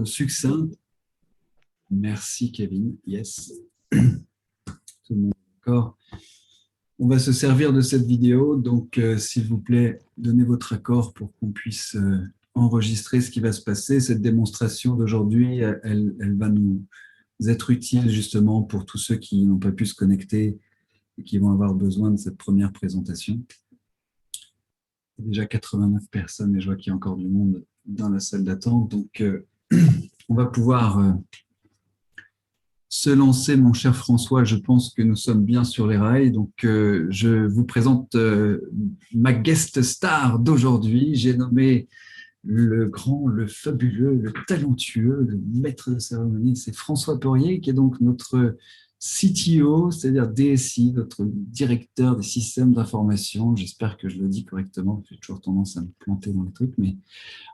Succinct. Merci Kevin. Yes. Tout le monde est d'accord. On va se servir de cette vidéo, donc s'il vous plaît, donnez votre accord pour qu'on puisse enregistrer ce qui va se passer. Cette démonstration d'aujourd'hui, elle va nous être utile justement pour tous ceux qui n'ont pas pu se connecter et qui vont avoir besoin de cette première présentation. Il y a déjà 89 personnes et je vois qu'il y a encore du monde dans la salle d'attente, donc on va pouvoir se lancer, mon cher François. Je pense que nous sommes bien sur les rails. Donc, je vous présente ma guest star d'aujourd'hui. J'ai nommé le grand, le fabuleux, le talentueux, le maître de cérémonie. C'est François Poirier, qui est donc notre CTO, c'est-à-dire DSI, notre directeur des systèmes d'information. J'espère que je le dis correctement. J'ai toujours tendance à me planter dans les trucs, mais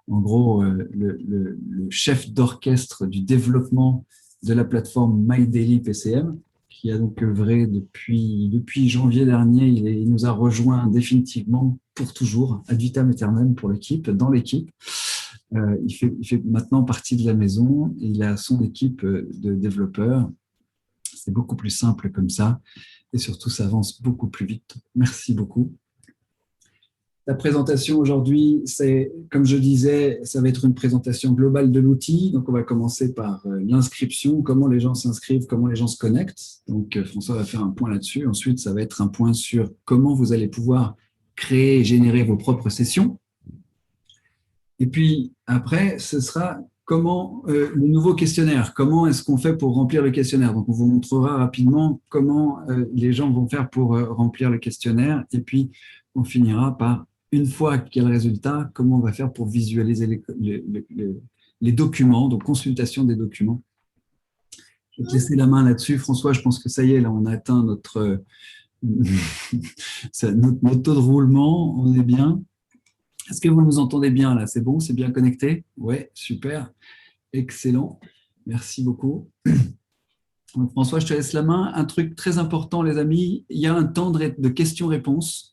en gros, le chef d'orchestre du développement de la plateforme MyDailyPCM, qui a donc œuvré depuis janvier dernier. Il nous a rejoint définitivement pour toujours, ad vitam aeternam pour l'équipe, dans l'équipe. Il fait maintenant partie de la maison. Il a son équipe de développeurs. C'est beaucoup plus simple comme ça. Et surtout, ça avance beaucoup plus vite. Merci beaucoup. La présentation aujourd'hui, c'est, comme je disais, ça va être une présentation globale de l'outil. Donc, on va commencer par l'inscription, comment les gens s'inscrivent, comment les gens se connectent. Donc, François va faire un point là-dessus. Ensuite, ça va être un point sur comment vous allez pouvoir créer et générer vos propres sessions. Et puis, après, ce sera comment le nouveau questionnaire. Comment est-ce qu'on fait pour remplir le questionnaire? Donc, on vous montrera rapidement comment les gens vont faire pour remplir le questionnaire. Et puis, on finira par, une fois qu'il y a le résultat, comment on va faire pour visualiser les documents, donc consultation des documents. Je vais te laisser la main là-dessus. François, je pense que ça y est, là, on a atteint notre taux de roulement. On est bien. Est-ce que vous nous entendez bien là? C'est bon? C'est bien connecté? Oui, super. Excellent. Merci beaucoup. Donc, François, je te laisse la main. Un truc très important, les amis, il y a un temps de questions-réponses.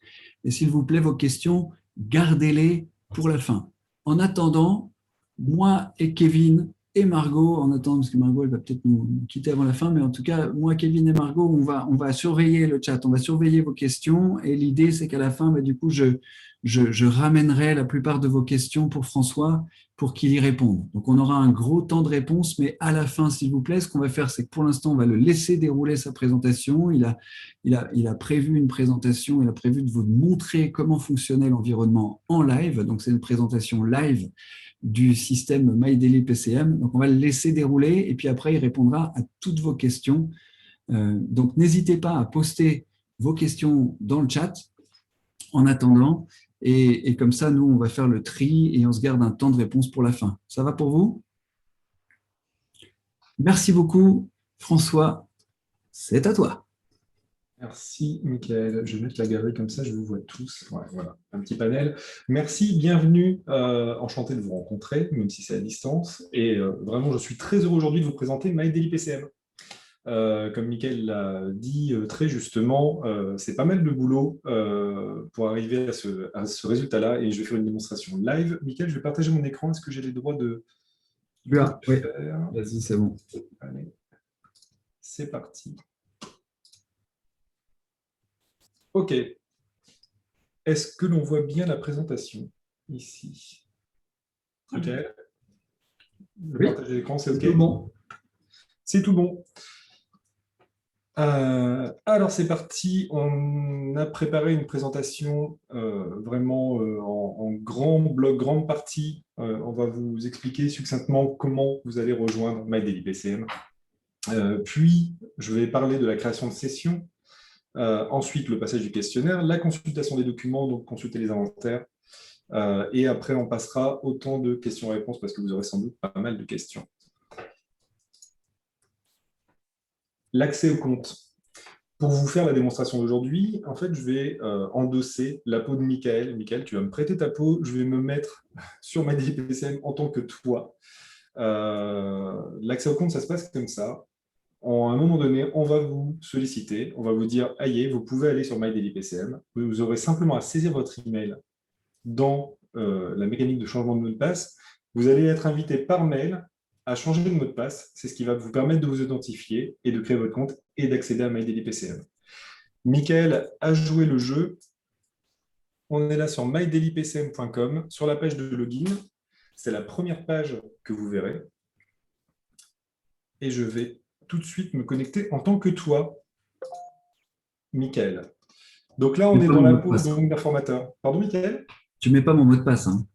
Et s'il vous plaît, vos questions, gardez-les pour la fin. En attendant, moi et Kevin et Margot, en attendant, parce que Margot, elle va peut-être nous quitter avant la fin, mais en tout cas, moi, Kevin et Margot, on va surveiller le chat, on va surveiller vos questions. Et l'idée, c'est qu'à la fin, du coup, je ramènerai la plupart de vos questions pour François pour qu'il y réponde. Donc, on aura un gros temps de réponse, mais à la fin, s'il vous plaît, ce qu'on va faire, c'est que pour l'instant, on va le laisser dérouler sa présentation. Il a prévu une présentation, il a prévu de vous montrer comment fonctionnait l'environnement en live. Donc, c'est une présentation live du système MyDailyPCM. Donc, on va le laisser dérouler et puis après, il répondra à toutes vos questions. Donc, n'hésitez pas à poster vos questions dans le chat en attendant. Et comme ça, nous, on va faire le tri et on se garde un temps de réponse pour la fin. Ça va pour vous? Merci beaucoup, François. C'est à toi. Merci, Michael. Je vais mettre la galerie comme ça, je vous vois tous. Ouais, voilà, un petit panel. Merci, bienvenue. Enchanté de vous rencontrer, même si c'est à distance. Et vraiment, je suis très heureux aujourd'hui de vous présenter MyDailyPCM. Comme Michael l'a dit très justement, c'est pas mal de boulot pour arriver à ce résultat-là. Et je vais faire une démonstration live. Michael, je vais partager mon écran. Est-ce que j'ai les droits de Oui, vas-y, c'est bon. Allez, c'est parti. OK. Est-ce que l'on voit bien la présentation ici? OK. Le partage d'écran, c'est OK? C'est tout bon. C'est tout bon. Alors, c'est parti. On a préparé une présentation vraiment en grand bloc, grande partie. On va vous expliquer succinctement comment vous allez rejoindre MyDailyPCM. Puis, je vais parler de la création de sessions. Ensuite, le passage du questionnaire, la consultation des documents, donc consulter les inventaires. Et après, on passera au temps de questions-réponses parce que vous aurez sans doute pas mal de questions. L'accès au compte. Pour vous faire la démonstration d'aujourd'hui, en fait, je vais endosser la peau de Michael. Michael, tu vas me prêter ta peau. Je vais me mettre sur MyDailyPCM en tant que toi. L'accès au compte, ça se passe comme ça. À un moment donné, on va vous solliciter, on va vous dire « Aïe, vous pouvez aller sur MyDailyPCM ». Vous aurez simplement à saisir votre email dans la mécanique de changement de mot de passe. Vous allez être invité par mail à changer de mot de passe. C'est ce qui va vous permettre de vous authentifier et de créer votre compte et d'accéder à MyDailyPCM. Michael a joué le jeu. On est là sur mydailypcm.com, sur la page de login. C'est la première page que vous verrez. Et je vais tout de suite me connecter en tant que toi, Michael. Donc là, on est dans la pause d'informateur. Pardon, Michael? Tu mets pas mon mot de passe, hein?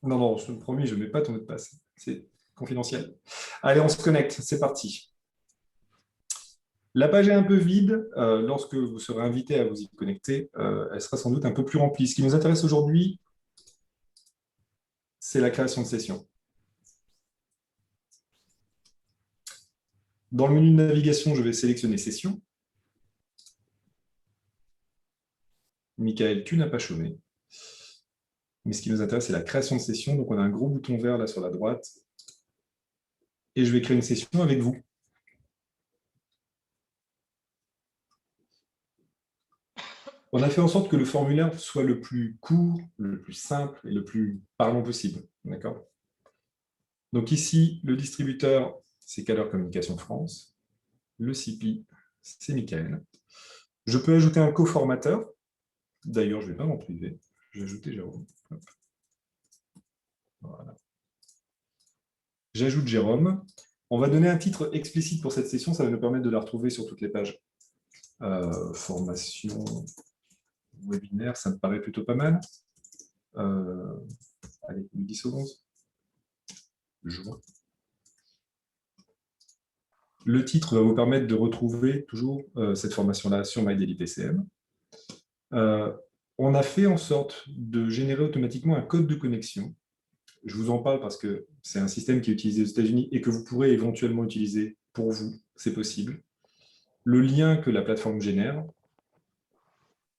Non, non, je te promets, je ne mets pas ton mot de passe. C'est confidentiel. Allez, on se connecte. C'est parti. La page est un peu vide. Lorsque vous serez invité à vous y connecter, elle sera sans doute un peu plus remplie. Ce qui nous intéresse aujourd'hui, c'est la création de session. Dans le menu de navigation, je vais sélectionner Session. Michael, tu n'as pas chômé. Mais ce qui nous intéresse, c'est la création de session. Donc, on a un gros bouton vert là sur la droite. Et je vais créer une session avec vous. On a fait en sorte que le formulaire soit le plus court, le plus simple et le plus parlant possible. D'accord ? Donc ici, le distributeur, c'est Caleur Communication France. Le CP, c'est Michael. Je peux ajouter un coformateur. D'ailleurs, je ne vais pas m'en priver. Je vais ajouter Jérôme. Voilà. J'ajoute Jérôme. On va donner un titre explicite pour cette session. Ça va nous permettre de la retrouver sur toutes les pages. Formation, webinaire, ça me paraît plutôt pas mal. Allez, 10 secondes. Juin. Le titre va vous permettre de retrouver toujours cette formation-là sur MyDailyPCM. On a fait en sorte de générer automatiquement un code de connexion. Je vous en parle parce que c'est un système qui est utilisé aux États-Unis et que vous pourrez éventuellement utiliser pour vous, c'est possible. Le lien que la plateforme génère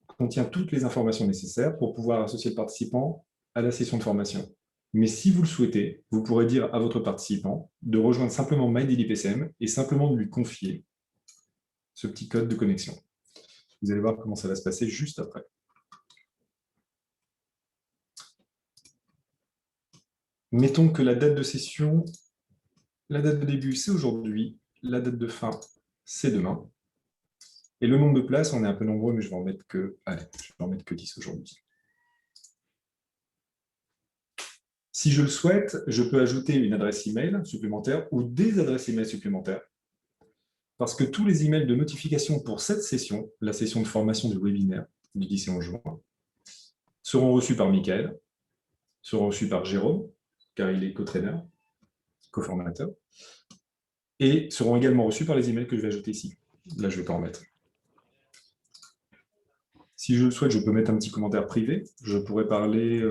contient toutes les informations nécessaires pour pouvoir associer le participant à la session de formation. Mais si vous le souhaitez, vous pourrez dire à votre participant de rejoindre simplement MyDailyPCM et simplement de lui confier ce petit code de connexion. Vous allez voir comment ça va se passer juste après. Mettons que la date de session, la date de début, c'est aujourd'hui, la date de fin, c'est demain. Et le nombre de places, on est un peu nombreux, mais je vais en mettre que, allez, je vais en mettre que 10 aujourd'hui. Si je le souhaite, je peux ajouter une adresse email supplémentaire ou des adresses email supplémentaires. Parce que tous les emails de notification pour cette session, la session de formation du webinaire du 10 et 11 juin, seront reçus par Michael, seront reçus par Jérôme, car il est co-trainer, co-formateur, et seront également reçus par les emails que je vais ajouter ici. Là, je ne vais pas en mettre. Si je le souhaite, je peux mettre un petit commentaire privé. Je pourrais parler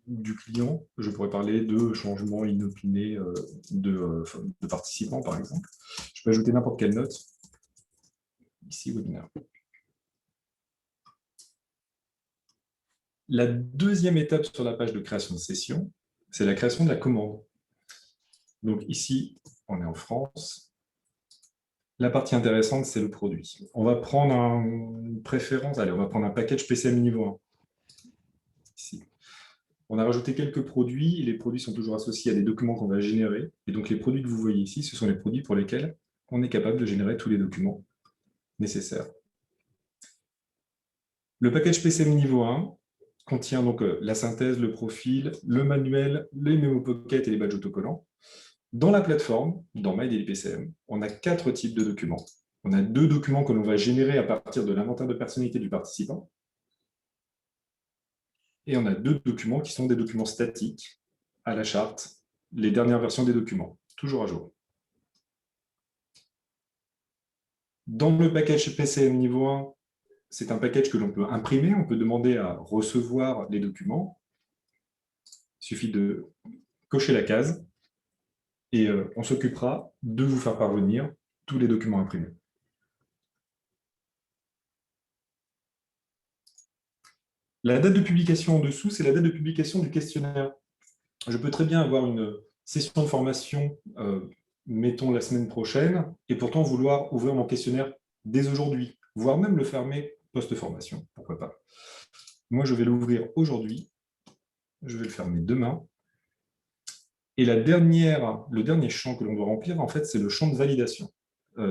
du client, je pourrais parler de changements inopinés de participants, par exemple. Je peux ajouter n'importe quelle note. Ici, webinaire. La deuxième étape sur la page de création de session, c'est la création de la commande. Donc ici, on est en France. La partie intéressante, c'est le produit. On va prendre une préférence. Allez, on va prendre un package PCM niveau 1. Ici. On a rajouté quelques produits. Et les produits sont toujours associés à des documents qu'on va générer. Et donc, les produits que vous voyez ici, ce sont les produits pour lesquels on est capable de générer tous les documents nécessaires. Le package PCM niveau 1 contient donc la synthèse, le profil, le manuel, les mémo pocket et les badges autocollants. Dans la plateforme, dans MyDailyPCM, on a 4 types de documents. On a 2 documents que l'on va générer à partir de l'inventaire de personnalité du participant. Et on a 2 documents qui sont des documents statiques à la charte, les dernières versions des documents, toujours à jour. Dans le package PCM niveau 1, c'est un package que l'on peut imprimer. On peut demander à recevoir les documents. Il suffit de cocher la case et on s'occupera de vous faire parvenir tous les documents imprimés. La date de publication en dessous, c'est la date de publication du questionnaire. Je peux très bien avoir une session de formation, mettons la semaine prochaine, et pourtant vouloir ouvrir mon questionnaire dès aujourd'hui, voire même le fermer post-formation, pourquoi pas. Moi, je vais l'ouvrir aujourd'hui, je vais le fermer demain, Et le dernier champ que l'on doit remplir, en fait, c'est le champ de validation.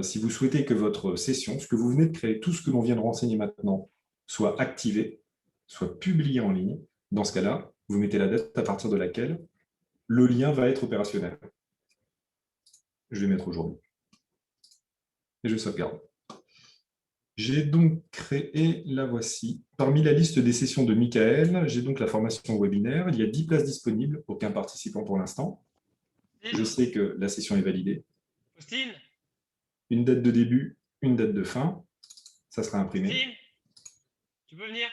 Si vous souhaitez que votre session, ce que vous venez de créer, tout ce que l'on vient de renseigner maintenant, soit activé, soit publié en ligne, dans ce cas-là, vous mettez la date à partir de laquelle le lien va être opérationnel. Je vais mettre aujourd'hui. Et je sauvegarde. J'ai donc créé, la voici. Parmi la liste des sessions de Michael, j'ai donc la formation webinaire. Il y a 10 places disponibles, aucun participant pour l'instant. Je sais que la session est validée. Faustine, Une date de début, une date de fin. Ça sera imprimé. Faustine, tu peux venir?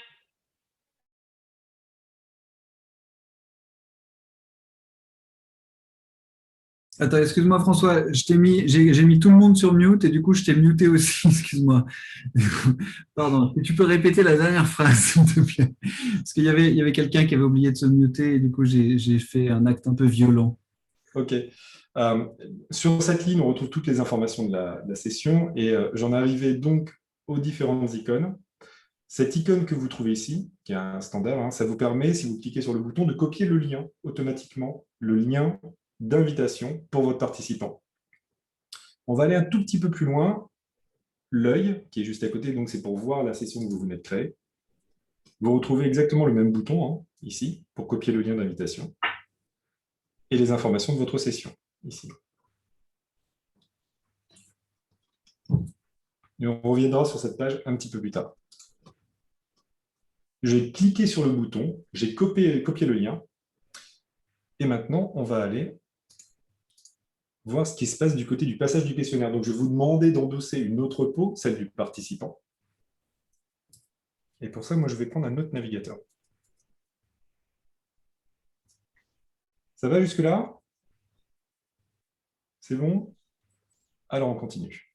Attends, excuse-moi François, j'ai mis tout le monde sur mute et du coup je t'ai muté aussi, excuse-moi. Pardon, tu peux répéter la dernière phrase, s'il te plaît? Parce il y avait quelqu'un qui avait oublié de se muter et du coup j'ai fait un acte un peu violent. OK. Sur cette ligne, on retrouve toutes les informations de la session et j'en arrivais donc aux différentes icônes. Cette icône que vous trouvez ici, qui est un standard, hein, ça vous permet, si vous cliquez sur le bouton, de copier le lien automatiquement, le lien d'invitation pour votre participant. On va aller un tout petit peu plus loin. L'œil, qui est juste à côté, donc c'est pour voir la session que vous venez de créer. Vous retrouvez exactement le même bouton, hein, ici, pour copier le lien d'invitation. Et les informations de votre session, ici. Et on reviendra sur cette page un petit peu plus tard. J'ai cliqué sur le bouton, j'ai copié le lien, et maintenant, on va aller voir ce qui se passe du côté du passage du questionnaire. Donc, je vais vous demander d'endosser une autre peau, celle du participant. Et pour ça, moi, je vais prendre un autre navigateur. Ça va jusque-là? C'est bon? Alors, on continue.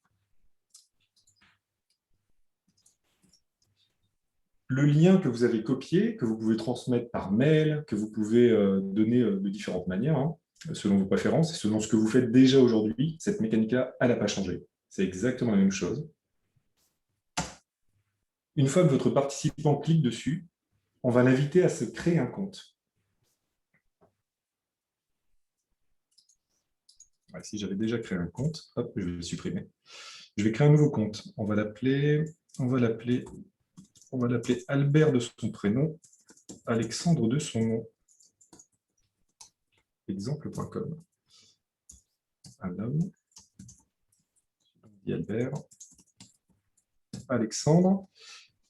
Le lien que vous avez copié, que vous pouvez transmettre par mail, que vous pouvez donner de différentes manières, hein, selon vos préférences et selon ce que vous faites déjà aujourd'hui, cette mécanique-là, elle n'a pas changé. C'est exactement la même chose. Une fois que votre participant clique dessus, on va l'inviter à se créer un compte. Si j'avais déjà créé un compte, hop, je vais le supprimer. Je vais créer un nouveau compte. On va l'appeler Albert de son prénom, Alexandre de son nom. Exemple.com. Un homme, Albert, Alexandre.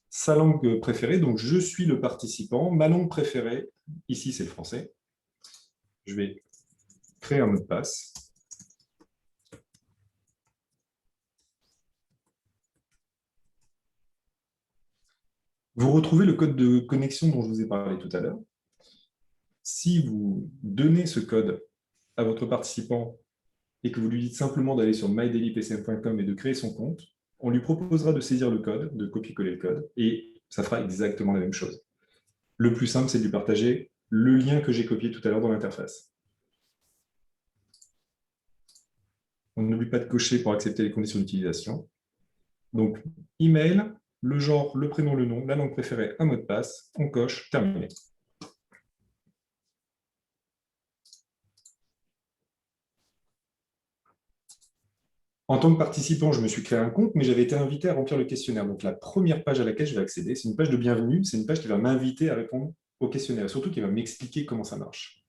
Sa langue préférée, donc je suis le participant. Ma langue préférée, ici c'est le français. Je vais créer un mot de passe. Vous retrouvez le code de connexion dont je vous ai parlé tout à l'heure. Si vous donnez ce code à votre participant et que vous lui dites simplement d'aller sur mydailypcm.com et de créer son compte, on lui proposera de saisir le code, de copier-coller le code, et ça fera exactement la même chose. Le plus simple, c'est de lui partager le lien que j'ai copié tout à l'heure dans l'interface. On n'oublie pas de cocher pour accepter les conditions d'utilisation. Donc, email, le genre, le prénom, le nom, la langue préférée, un mot de passe, on coche, terminé. En tant que participant, je me suis créé un compte, mais j'avais été invité à remplir le questionnaire. Donc, la première page à laquelle je vais accéder, c'est une page de bienvenue, c'est une page qui va m'inviter à répondre au questionnaire, et surtout qui va m'expliquer comment ça marche.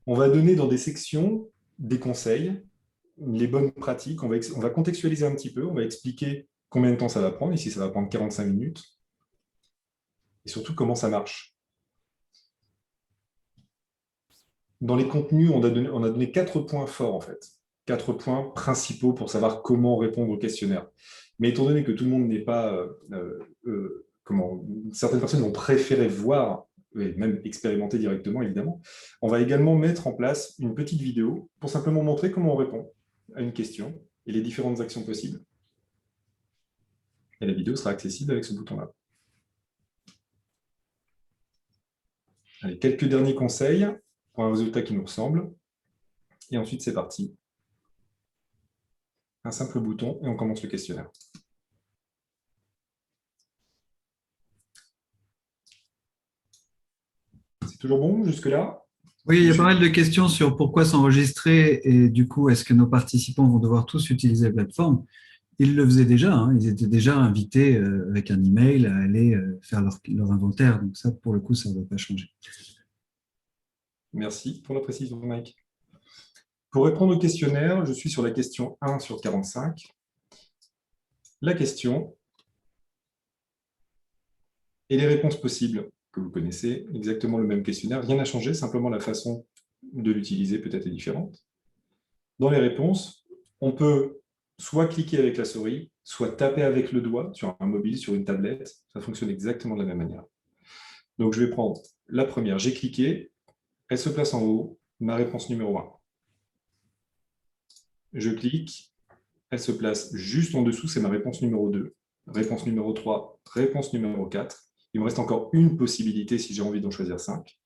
On va donner dans des sections des conseils, les bonnes pratiques, on va contextualiser un petit peu, on va expliquer combien de temps ça va prendre, ici ça va prendre 45 minutes, et surtout comment ça marche. Dans les contenus, on a donné 4 points forts, en fait. 4 points principaux pour savoir comment répondre au questionnaire. Mais étant donné que tout le monde n'est pas... certaines personnes vont préférer voir, et même expérimenter directement, évidemment, on va également mettre en place une petite vidéo pour simplement montrer comment on répond à une question et les différentes actions possibles. Et la vidéo sera accessible avec ce bouton-là. Allez, quelques derniers conseils pour un résultat qui nous ressemble. Et ensuite, c'est parti. Un simple bouton et on commence le questionnaire. C'est toujours bon jusque-là? Oui, il y a pas mal de questions sur pourquoi s'enregistrer et du coup, est-ce que nos participants vont devoir tous utiliser la plateforme? Ils le faisaient déjà, hein, ils étaient déjà invités avec un email à aller faire leur inventaire. Donc ça, pour le coup, ça ne va pas changer. Merci pour la précision, Mike. Pour répondre au questionnaire, je suis sur la question 1 sur 45. La question et les réponses possibles que vous connaissez, exactement le même questionnaire, rien n'a changé, simplement la façon de l'utiliser peut-être est différente. Dans les réponses, on peut soit cliquer avec la souris, soit taper avec le doigt sur un mobile, sur une tablette. Ça fonctionne exactement de la même manière. Donc je vais prendre la première, j'ai cliqué, elle se place en haut, ma réponse numéro 1. Je clique, elle se place juste en dessous, c'est ma réponse numéro 2. Réponse numéro 3, réponse numéro 4. Il me reste encore une possibilité si j'ai envie d'en choisir 5.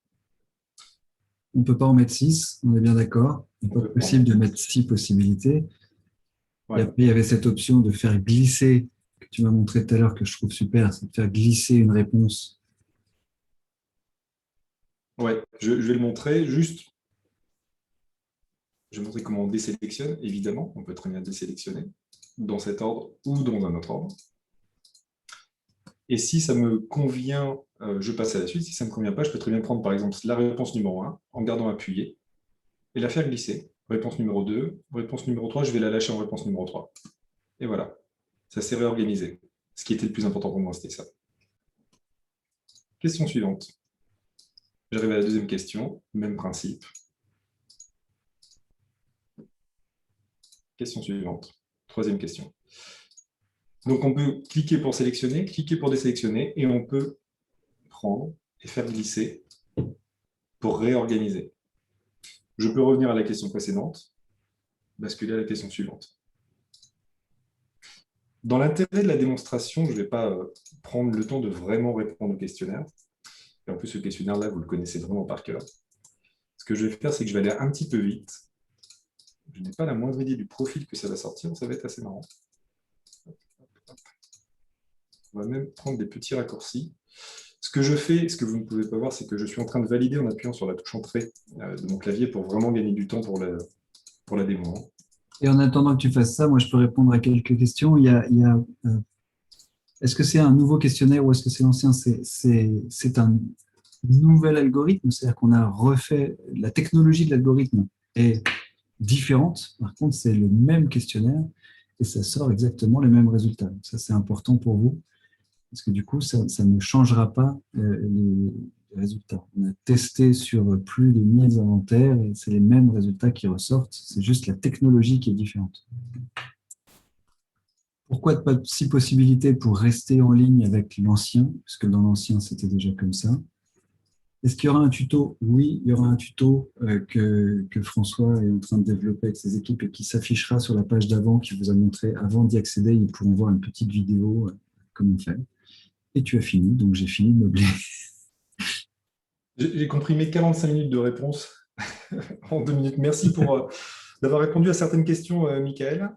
On ne peut pas en mettre 6, on est bien d'accord. Il n'est pas possible de mettre 6 possibilités. Ouais. Et après, il y avait cette option de faire glisser, que tu m'as montré tout à l'heure, que je trouve super, c'est de faire glisser une réponse. Ouais, je vais le montrer. Juste, je vais montrer comment on désélectionne. Évidemment, on peut très bien désélectionner dans cet ordre ou dans un autre ordre. Et si ça me convient, je passe à la suite. Si ça ne me convient pas, je peux très bien prendre par exemple la réponse numéro 1 en gardant appuyé et la faire glisser. Réponse numéro 2, réponse numéro 3, je vais la lâcher en réponse numéro 3. Et voilà, ça s'est réorganisé. Ce qui était le plus important pour moi, c'était ça. Question suivante. J'arrive à la deuxième question, même principe. Question suivante. Troisième question. Donc on peut cliquer pour sélectionner, cliquer pour désélectionner, et on peut prendre et faire glisser pour réorganiser. Je peux revenir à la question précédente, basculer à la question suivante. Dans l'intérêt de la démonstration, je ne vais pas prendre le temps de vraiment répondre au questionnaire. Et en plus, ce questionnaire-là, vous le connaissez vraiment par cœur. Ce que je vais faire, c'est que je vais aller un petit peu vite. Je n'ai pas la moindre idée du profil que ça va sortir, ça va être assez marrant. On va même prendre des petits raccourcis. Ce que je fais, ce que vous ne pouvez pas voir, c'est que je suis en train de valider en appuyant sur la touche Entrée de mon clavier pour vraiment gagner du temps pour la démo. Et en attendant que tu fasses ça, moi, je peux répondre à quelques questions. Est-ce que c'est un nouveau questionnaire ou est-ce que c'est l'ancien? C'est un nouvel algorithme, c'est-à-dire qu'on a refait, la technologie de l'algorithme est différente. Par contre, c'est le même questionnaire et ça sort exactement les mêmes résultats. Donc ça, c'est important pour vous parce que du coup, ça ne changera pas les résultats. On a testé sur plus de 1000 inventaires et c'est les mêmes résultats qui ressortent. C'est juste la technologie qui est différente. Pourquoi pas 6 possibilités pour rester en ligne avec l'ancien? Parce que dans l'ancien, c'était déjà comme ça. Est-ce qu'il y aura un tuto? Oui, il y aura un tuto que François est en train de développer avec ses équipes et qui s'affichera sur la page d'avant qui vous a montré. Avant d'y accéder, ils pourront voir une petite vidéo comme on fait. Et tu as fini, donc j'ai fini de meubler. J'ai comprimé 45 minutes de réponse en 2 minutes. Merci pour d'avoir répondu à certaines questions, Michael.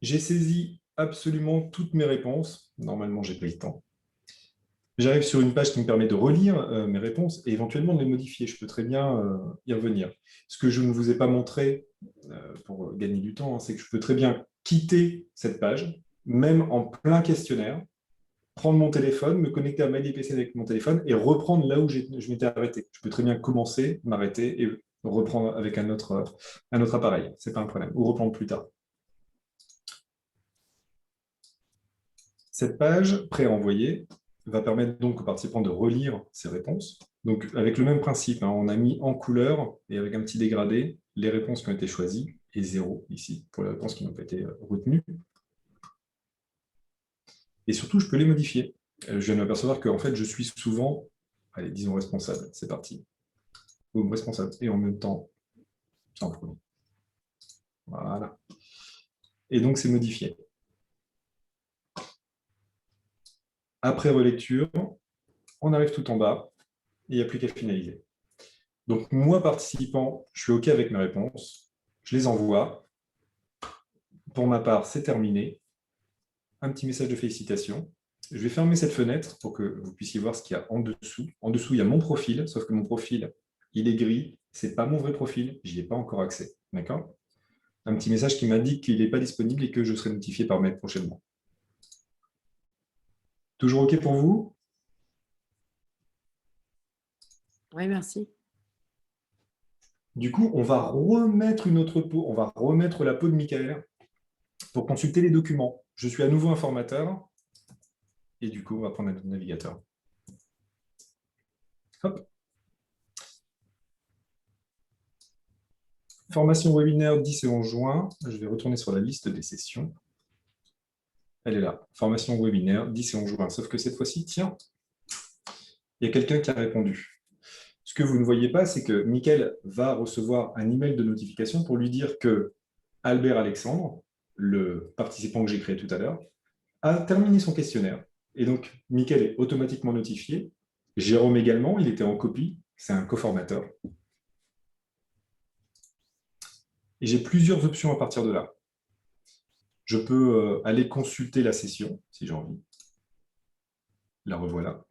J'ai saisi absolument toutes mes réponses. Normalement, j'ai pris le temps. J'arrive sur une page qui me permet de relire mes réponses et éventuellement de les modifier. Je peux très bien y revenir. Ce que je ne vous ai pas montré pour gagner du temps, c'est que je peux très bien quitter cette page, même en plein questionnaire, prendre mon téléphone, me connecter à MyDPC avec mon téléphone et reprendre là où je m'étais arrêté. Je peux très bien commencer, m'arrêter et reprendre avec un autre appareil. Ce n'est pas un problème. Ou reprendre plus tard. Cette page pré-envoyée va permettre donc aux participants de relire ces réponses. Donc, avec le même principe, on a mis en couleur et avec un petit dégradé les réponses qui ont été choisies et 0 ici pour les réponses qui n'ont pas été retenues. Et surtout, je peux les modifier. Je viens de m'apercevoir qu'en fait, je suis souvent, allez, disons responsable. C'est parti. Boum, responsable. Et en même temps, c'est en premier. Voilà. Et donc, c'est modifié. Après relecture, on arrive tout en bas. Et il n'y a plus qu'à finaliser. Donc, moi, participant, je suis OK avec mes réponses. Je les envoie. Pour ma part, c'est terminé. Un petit message de félicitations. Je vais fermer cette fenêtre pour que vous puissiez voir ce qu'il y a en dessous. En dessous, il y a mon profil, sauf que mon profil, il est gris. Ce n'est pas mon vrai profil, je n'y ai pas encore accès. D'accord? Un petit message qui m'indique qu'il n'est pas disponible et que je serai notifié par mail prochainement. Toujours OK pour vous? Oui, merci. Du coup, on va remettre une autre peau, on va remettre la peau de Michael pour consulter les documents. Je suis à nouveau un formateur et du coup, on va prendre notre navigateur. Hop. Formation webinaire 10 et 11 juin. Je vais retourner sur la liste des sessions. Elle est là. Formation webinaire 10 et 11 juin. Sauf que cette fois-ci, tiens, il y a quelqu'un qui a répondu. Ce que vous ne voyez pas, c'est que Mickaël va recevoir un email de notification pour lui dire que Albert Alexandre, le participant que j'ai créé tout à l'heure, a terminé son questionnaire. Et donc, Mickaël est automatiquement notifié. Jérôme également, il était en copie. C'est un coformateur. Et j'ai plusieurs options à partir de là. Je peux aller consulter la session, si j'ai envie. La revoilà.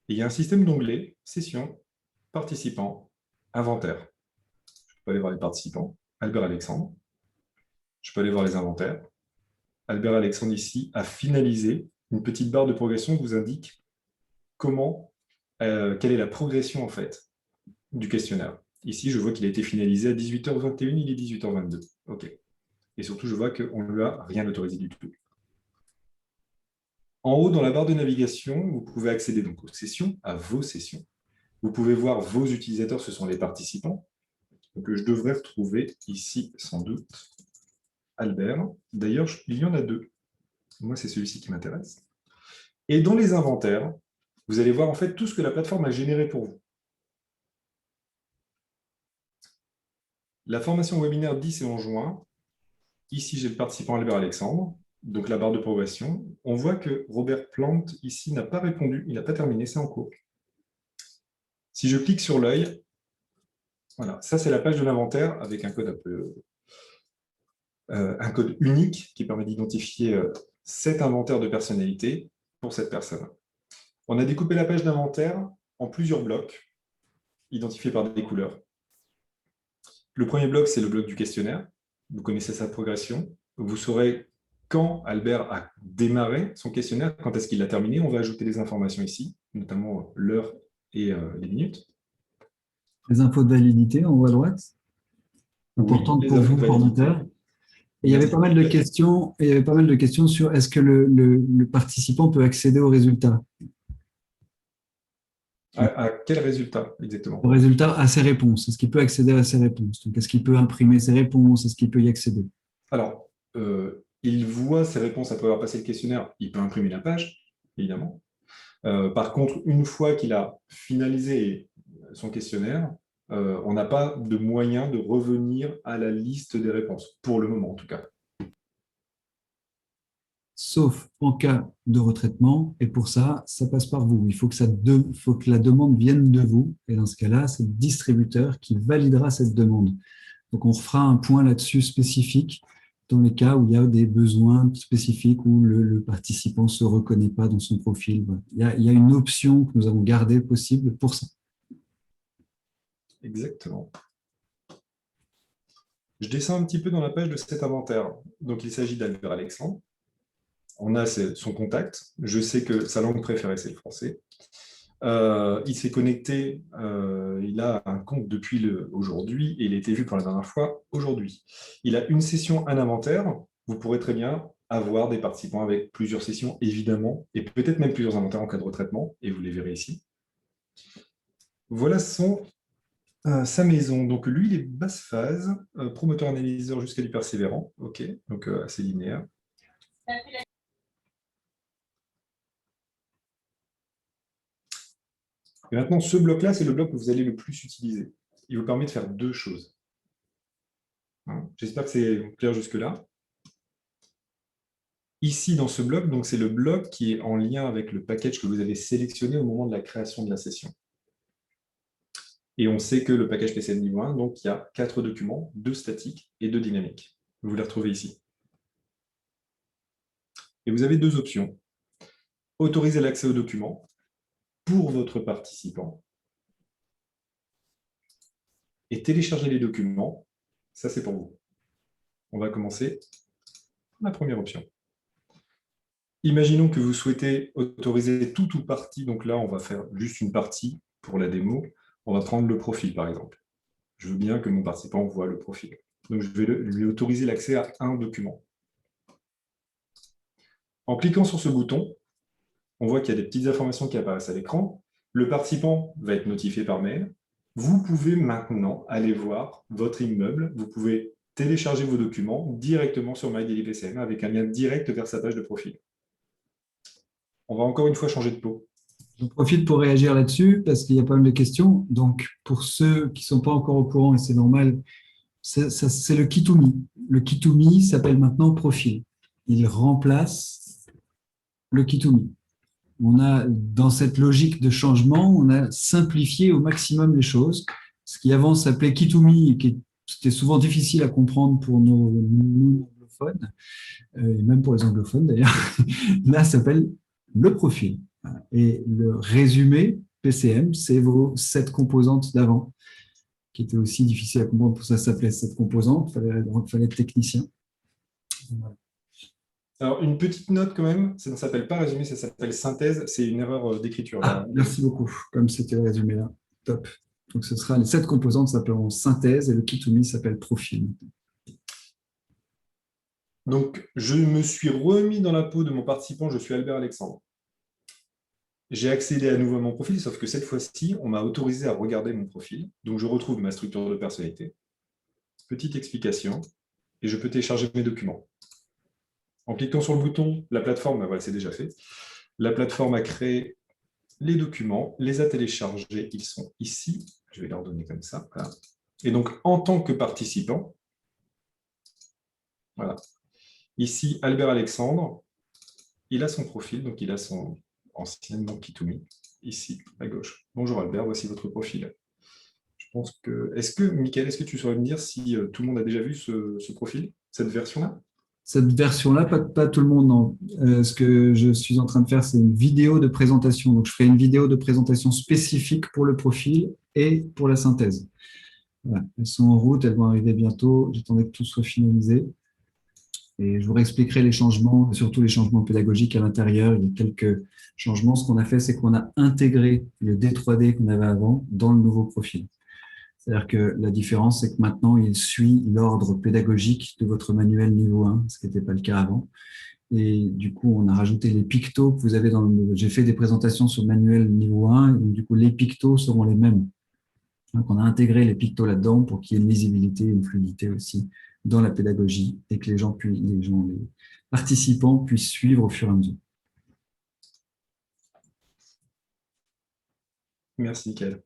Et il y a un système d'onglets, session, participants, inventaire. Je peux aller voir les participants, Albert Alexandre. Je peux aller voir les inventaires. Albert Alexandre ici a finalisé une petite barre de progression qui vous indique quelle est la progression en fait du questionnaire. Ici, je vois qu'il a été finalisé à 18h21, il est 18h22. OK. Et surtout, je vois qu'on ne lui a rien autorisé du tout. En haut, dans la barre de navigation, vous pouvez accéder donc aux sessions, à vos sessions. Vous pouvez voir vos utilisateurs, ce sont les participants. Donc, je devrais retrouver ici, sans doute, Albert. D'ailleurs, il y en a deux. Moi, c'est celui-ci qui m'intéresse. Et dans les inventaires, vous allez voir en fait tout ce que la plateforme a généré pour vous. La formation webinaire 10 et 11 juin. Ici, j'ai le participant Albert Alexandre. Donc, la barre de progression. On voit que Robert Plante, ici, n'a pas répondu. Il n'a pas terminé, c'est en cours. Si je clique sur l'œil, voilà, ça, c'est la page de l'inventaire avec un code un code unique qui permet d'identifier cet inventaire de personnalité pour cette personne. On a découpé la page d'inventaire en plusieurs blocs, identifiés par des couleurs. Le premier bloc, c'est le bloc du questionnaire. Vous connaissez sa progression. Vous saurez quand Albert a démarré son questionnaire, quand est-ce qu'il l'a terminé. On va ajouter des informations ici, notamment l'heure et les minutes. Les infos de validité en haut à droite, importantes Oui, pour vous, formateurs. Et il y avait pas mal de questions, sur est-ce que le participant peut accéder aux résultats. À quel résultat exactement? Au résultat, à ses réponses. Est-ce qu'il peut accéder à ses réponses? Donc, est-ce qu'il peut imprimer ses réponses? Est-ce qu'il peut y accéder? Alors, il voit ses réponses après avoir passé le questionnaire. Il peut imprimer la page, évidemment. Par contre, une fois qu'il a finalisé son questionnaire, on n'a pas de moyen de revenir à la liste des réponses, pour le moment en tout cas. Sauf en cas de retraitement, et pour ça, ça passe par vous. Il faut que la demande vienne de vous, et dans ce cas-là, c'est le distributeur qui validera cette demande. Donc, on refera un point là-dessus spécifique dans les cas où il y a des besoins spécifiques où le participant ne se reconnaît pas dans son profil. Voilà. Il y a une option que nous avons gardée possible pour ça. Exactement. Je descends un petit peu dans la page de cet inventaire. Donc, il s'agit d'Albert Alexandre. On a son contact. Je sais que sa langue préférée, c'est le français. Il s'est connecté, il a un compte depuis aujourd'hui et il a été vu pour la dernière fois aujourd'hui. Il a une session, un inventaire. Vous pourrez très bien avoir des participants avec plusieurs sessions, évidemment, et peut-être même plusieurs inventaires en cas de retraitement, et vous les verrez ici. Voilà sa maison. Donc lui, il est basse phase, promoteur analyseur jusqu'à du persévérant. OK, donc assez linéaire. Et maintenant, ce bloc-là, c'est le bloc que vous allez le plus utiliser. Il vous permet de faire deux choses. Hein, j'espère que c'est clair jusque-là. Ici, dans ce bloc, donc c'est le bloc qui est en lien avec le package que vous avez sélectionné au moment de la création de la session. Et on sait que le package PCM niveau 1, donc il y a 4 documents, 2 statiques et 2 dynamiques. Vous les retrouvez ici. Et vous avez deux options. autoriser l'accès aux documents pour votre participant et télécharger les documents. Ça, c'est pour vous. On va commencer la première option. Imaginons que vous souhaitez autoriser tout ou partie. Donc là, on va faire juste une partie pour la démo. On va prendre le profil, par exemple. Je veux bien que mon participant voit le profil. Donc, je vais lui autoriser l'accès à un document. En cliquant sur ce bouton, on voit qu'il y a des petites informations qui apparaissent à l'écran. Le participant va être notifié par mail. Vous pouvez maintenant aller voir votre immeuble. Vous pouvez télécharger vos documents directement sur MyDailyPCM avec un lien direct vers sa page de profil. On va encore une fois changer de peau. Je profite pour réagir là-dessus parce qu'il y a pas mal de questions. Donc, pour ceux qui ne sont pas encore au courant, et c'est normal, c'est le Key2Me. Le Key2Me s'appelle maintenant Profil. Il remplace le Key2Me. On a, dans cette logique de changement, on a simplifié au maximum les choses. Ce qui avant s'appelait Key2Me et qui c'était souvent difficile à comprendre pour nos anglophones, et même pour les anglophones d'ailleurs, là, ça s'appelle le profil. Et le résumé PCM, c'est vos 7 composantes d'avant, qui étaient aussi difficiles à comprendre. Pour ça s'appelait 7 composantes, il fallait être technicien. Voilà. Alors, une petite note quand même, ça ne s'appelle pas résumé, ça s'appelle synthèse, c'est une erreur d'écriture. Ah, merci beaucoup, comme c'était le résumé là. Top. Donc, ce sera les 7 composantes s'appelleront synthèse et le Key2Me s'appelle profil. Donc, je me suis remis dans la peau de mon participant, je suis Albert Alexandre. J'ai accédé à nouveau à mon profil, sauf que cette fois-ci, on m'a autorisé à regarder mon profil. Donc, je retrouve ma structure de personnalité. Petite explication, et je peux télécharger mes documents. En cliquant sur le bouton, la plateforme, voilà, c'est déjà fait. La plateforme a créé les documents, les a téléchargés, ils sont ici. Je vais leur donner comme ça. Voilà. Et donc, en tant que participant, voilà. Ici, Albert Alexandre, il a son profil, donc il a son anciennement Key2Me, ici, à gauche. Bonjour Albert, voici votre profil. Je pense que... Mickaël, est-ce que tu saurais me dire si tout le monde a déjà vu ce profil, cette version-là? Cette version-là, pas tout le monde, non. Ce que je suis en train de faire, c'est une vidéo de présentation. Donc, je ferai une vidéo de présentation spécifique pour le profil et pour la synthèse. Voilà. Elles sont en route, elles vont arriver bientôt. J'attendais que tout soit finalisé. Et je vous réexpliquerai les changements, surtout les changements pédagogiques à l'intérieur. Il y a quelques changements. Ce qu'on a fait, c'est qu'on a intégré le D3D qu'on avait avant dans le nouveau profil. C'est-à-dire que la différence, c'est que maintenant, il suit l'ordre pédagogique de votre manuel niveau 1, ce qui n'était pas le cas avant. Et du coup, on a rajouté les pictos que vous avez dans le... J'ai fait des présentations sur le manuel niveau 1, et donc du coup, les pictos seront les mêmes. Donc, on a intégré les pictos là-dedans pour qu'il y ait une lisibilité, une fluidité aussi dans la pédagogie et que les participants puissent suivre au fur et à mesure. Merci, Mickaël.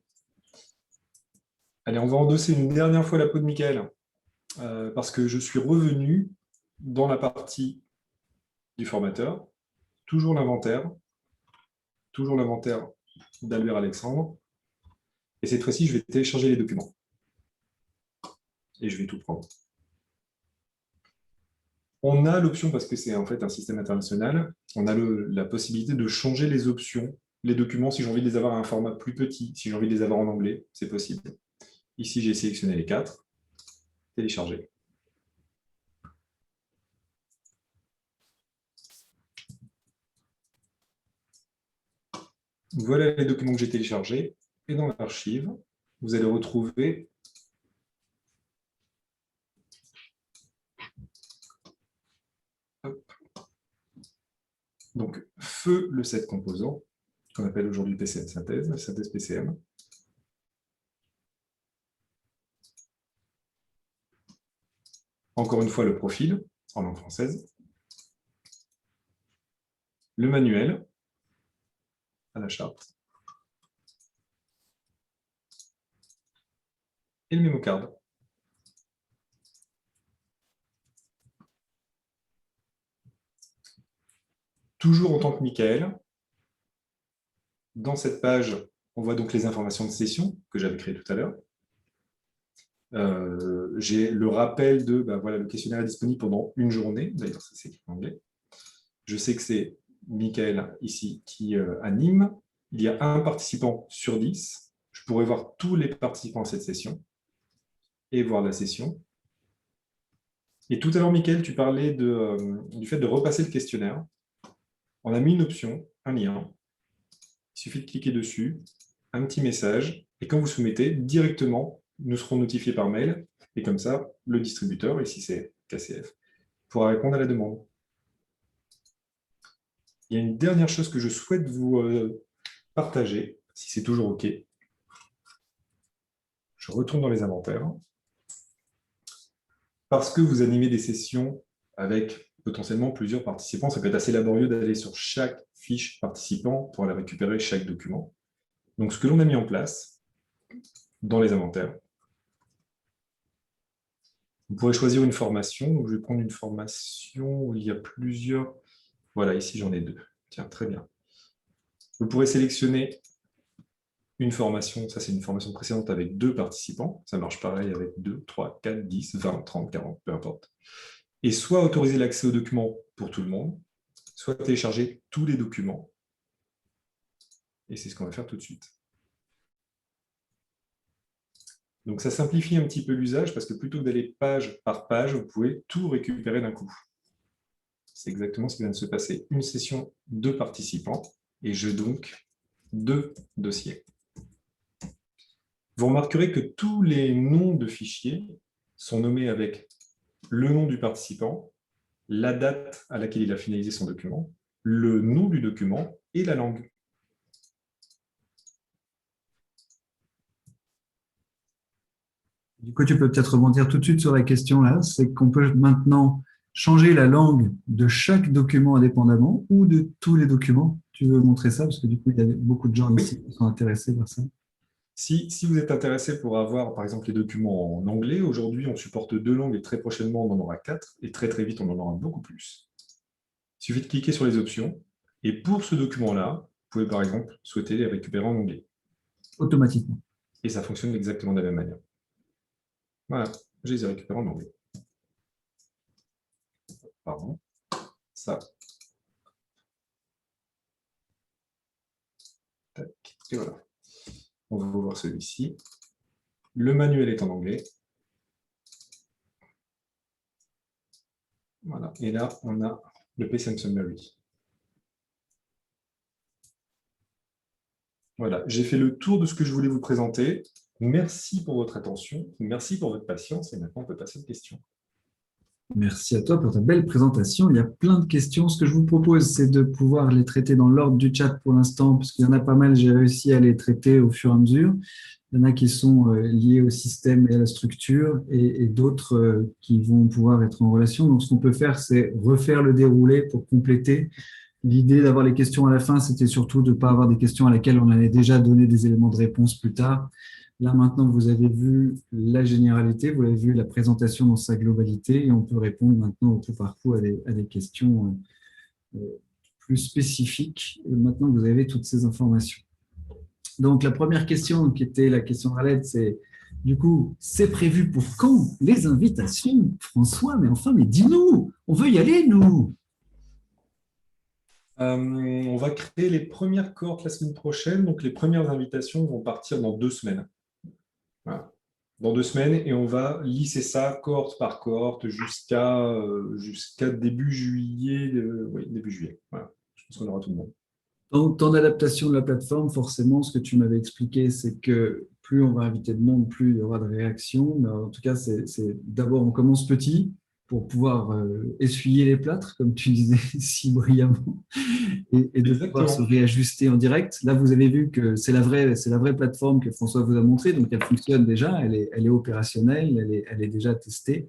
Allez, on va endosser une dernière fois la peau de Mickaël, parce que je suis revenu dans la partie du formateur, toujours l'inventaire d'Albert Alexandre, et cette fois-ci, je vais télécharger les documents. Et je vais tout prendre. On a l'option, parce que c'est en fait un système international, on a la possibilité de changer les options, les documents, si j'ai envie de les avoir à un format plus petit, si j'ai envie de les avoir en anglais, c'est possible. Ici, j'ai sélectionné les 4. Télécharger. Voilà les documents que j'ai téléchargés. Et dans l'archive, vous allez retrouver donc feu le 7 composants, qu'on appelle aujourd'hui PCM synthèse, synthèse PCM. Encore une fois, le profil en langue française. Le manuel à la charte. Et le mémocard. Toujours en tant que Mickaël, dans cette page, on voit donc les informations de session que j'avais créées tout à l'heure. J'ai le rappel de, voilà, le questionnaire est disponible pendant une journée, d'ailleurs ça c'est en anglais. Je sais que c'est Michael ici qui anime. Il y a un participant sur 10. Je pourrais voir tous les participants à cette session et voir la session. Et tout à l'heure, Michael, tu parlais du fait de repasser le questionnaire. On a mis une option, un lien. Il suffit de cliquer dessus, un petit message, et quand vous soumettez, directement, nous serons notifiés par mail, et comme ça, le distributeur, ici c'est KCF, pourra répondre à la demande. Il y a une dernière chose que je souhaite vous partager, si c'est toujours OK. Je retourne dans les inventaires. Parce que vous animez des sessions avec potentiellement plusieurs participants, ça peut être assez laborieux d'aller sur chaque fiche participant pour aller récupérer chaque document. Donc, ce que l'on a mis en place dans les inventaires, vous pourrez choisir une formation. Donc, je vais prendre une formation où il y a plusieurs. Voilà, ici, j'en ai 2. Tiens, très bien. Vous pourrez sélectionner une formation. Ça, c'est une formation précédente avec 2 participants. Ça marche pareil avec 2, 3, 4, 10, 20, 30, 40, peu importe. Et soit autoriser l'accès aux documents pour tout le monde, soit télécharger tous les documents. Et c'est ce qu'on va faire tout de suite. Donc, ça simplifie un petit peu l'usage parce que plutôt que d'aller page par page, vous pouvez tout récupérer d'un coup. C'est exactement ce qui vient de se passer. Une session, 2 participants et j'ai donc 2 dossiers. Vous remarquerez que tous les noms de fichiers sont nommés avec le nom du participant, la date à laquelle il a finalisé son document, le nom du document et la langue. Du coup, tu peux peut-être rebondir tout de suite sur la question là, c'est qu'on peut maintenant changer la langue de chaque document indépendamment ou de tous les documents. Tu veux montrer ça parce que du coup, il y a beaucoup de gens ici qui sont intéressés par ça. Si vous êtes intéressé pour avoir, par exemple, les documents en anglais, aujourd'hui, on supporte 2 langues et très prochainement, on en aura 4 et très très vite, on en aura beaucoup plus. Il suffit de cliquer sur les options et pour ce document-là, vous pouvez par exemple souhaiter les récupérer en anglais. Automatiquement. Et ça fonctionne exactement de la même manière. Voilà, je les ai récupérés en anglais. Pardon. Ça. Tac. Et voilà. On va voir celui-ci. Le manuel est en anglais. Voilà. Et là, on a le PCM Summary. Voilà, j'ai fait le tour de ce que je voulais vous présenter. Merci pour votre attention, merci pour votre patience et maintenant on peut passer aux questions. Merci à toi pour ta belle présentation. Il y a plein de questions. Ce que je vous propose, c'est de pouvoir les traiter dans l'ordre du chat pour l'instant, parce qu'il y en a pas mal. J'ai réussi à les traiter au fur et à mesure. Il y en a qui sont liés au système et à la structure et d'autres qui vont pouvoir être en relation. Donc, ce qu'on peut faire, c'est refaire le déroulé pour compléter. L'idée d'avoir les questions à la fin, c'était surtout de ne pas avoir des questions à laquelle on allait déjà donner des éléments de réponse plus tard. Là, maintenant, vous avez vu la généralité, vous avez vu la présentation dans sa globalité et on peut répondre maintenant au coup par coup à des questions plus spécifiques maintenant que vous avez toutes ces informations. Donc, la première question qui était la question de Raled, c'est du coup, c'est prévu pour quand les invitations? François, mais enfin, mais dis-nous, on veut y aller, nous. On va créer les premières cohortes la semaine prochaine, donc les premières invitations vont partir dans 2 semaines. Voilà. Dans 2 semaines, et on va lisser ça cohorte par cohorte jusqu'à début juillet. Oui, début juillet. Voilà. Je pense qu'on aura tout le monde. Dans ton adaptation de la plateforme, forcément, ce que tu m'avais expliqué, c'est que plus on va inviter de monde, plus il y aura de réactions. Mais en tout cas, c'est d'abord, on commence petit pour pouvoir essuyer les plâtres, comme tu disais si brillamment, et de pouvoir se Exactement. réajuster en direct. Là, vous avez vu que c'est la vraie plateforme que François vous a montrée, donc elle fonctionne déjà, elle est opérationnelle, elle est déjà testée.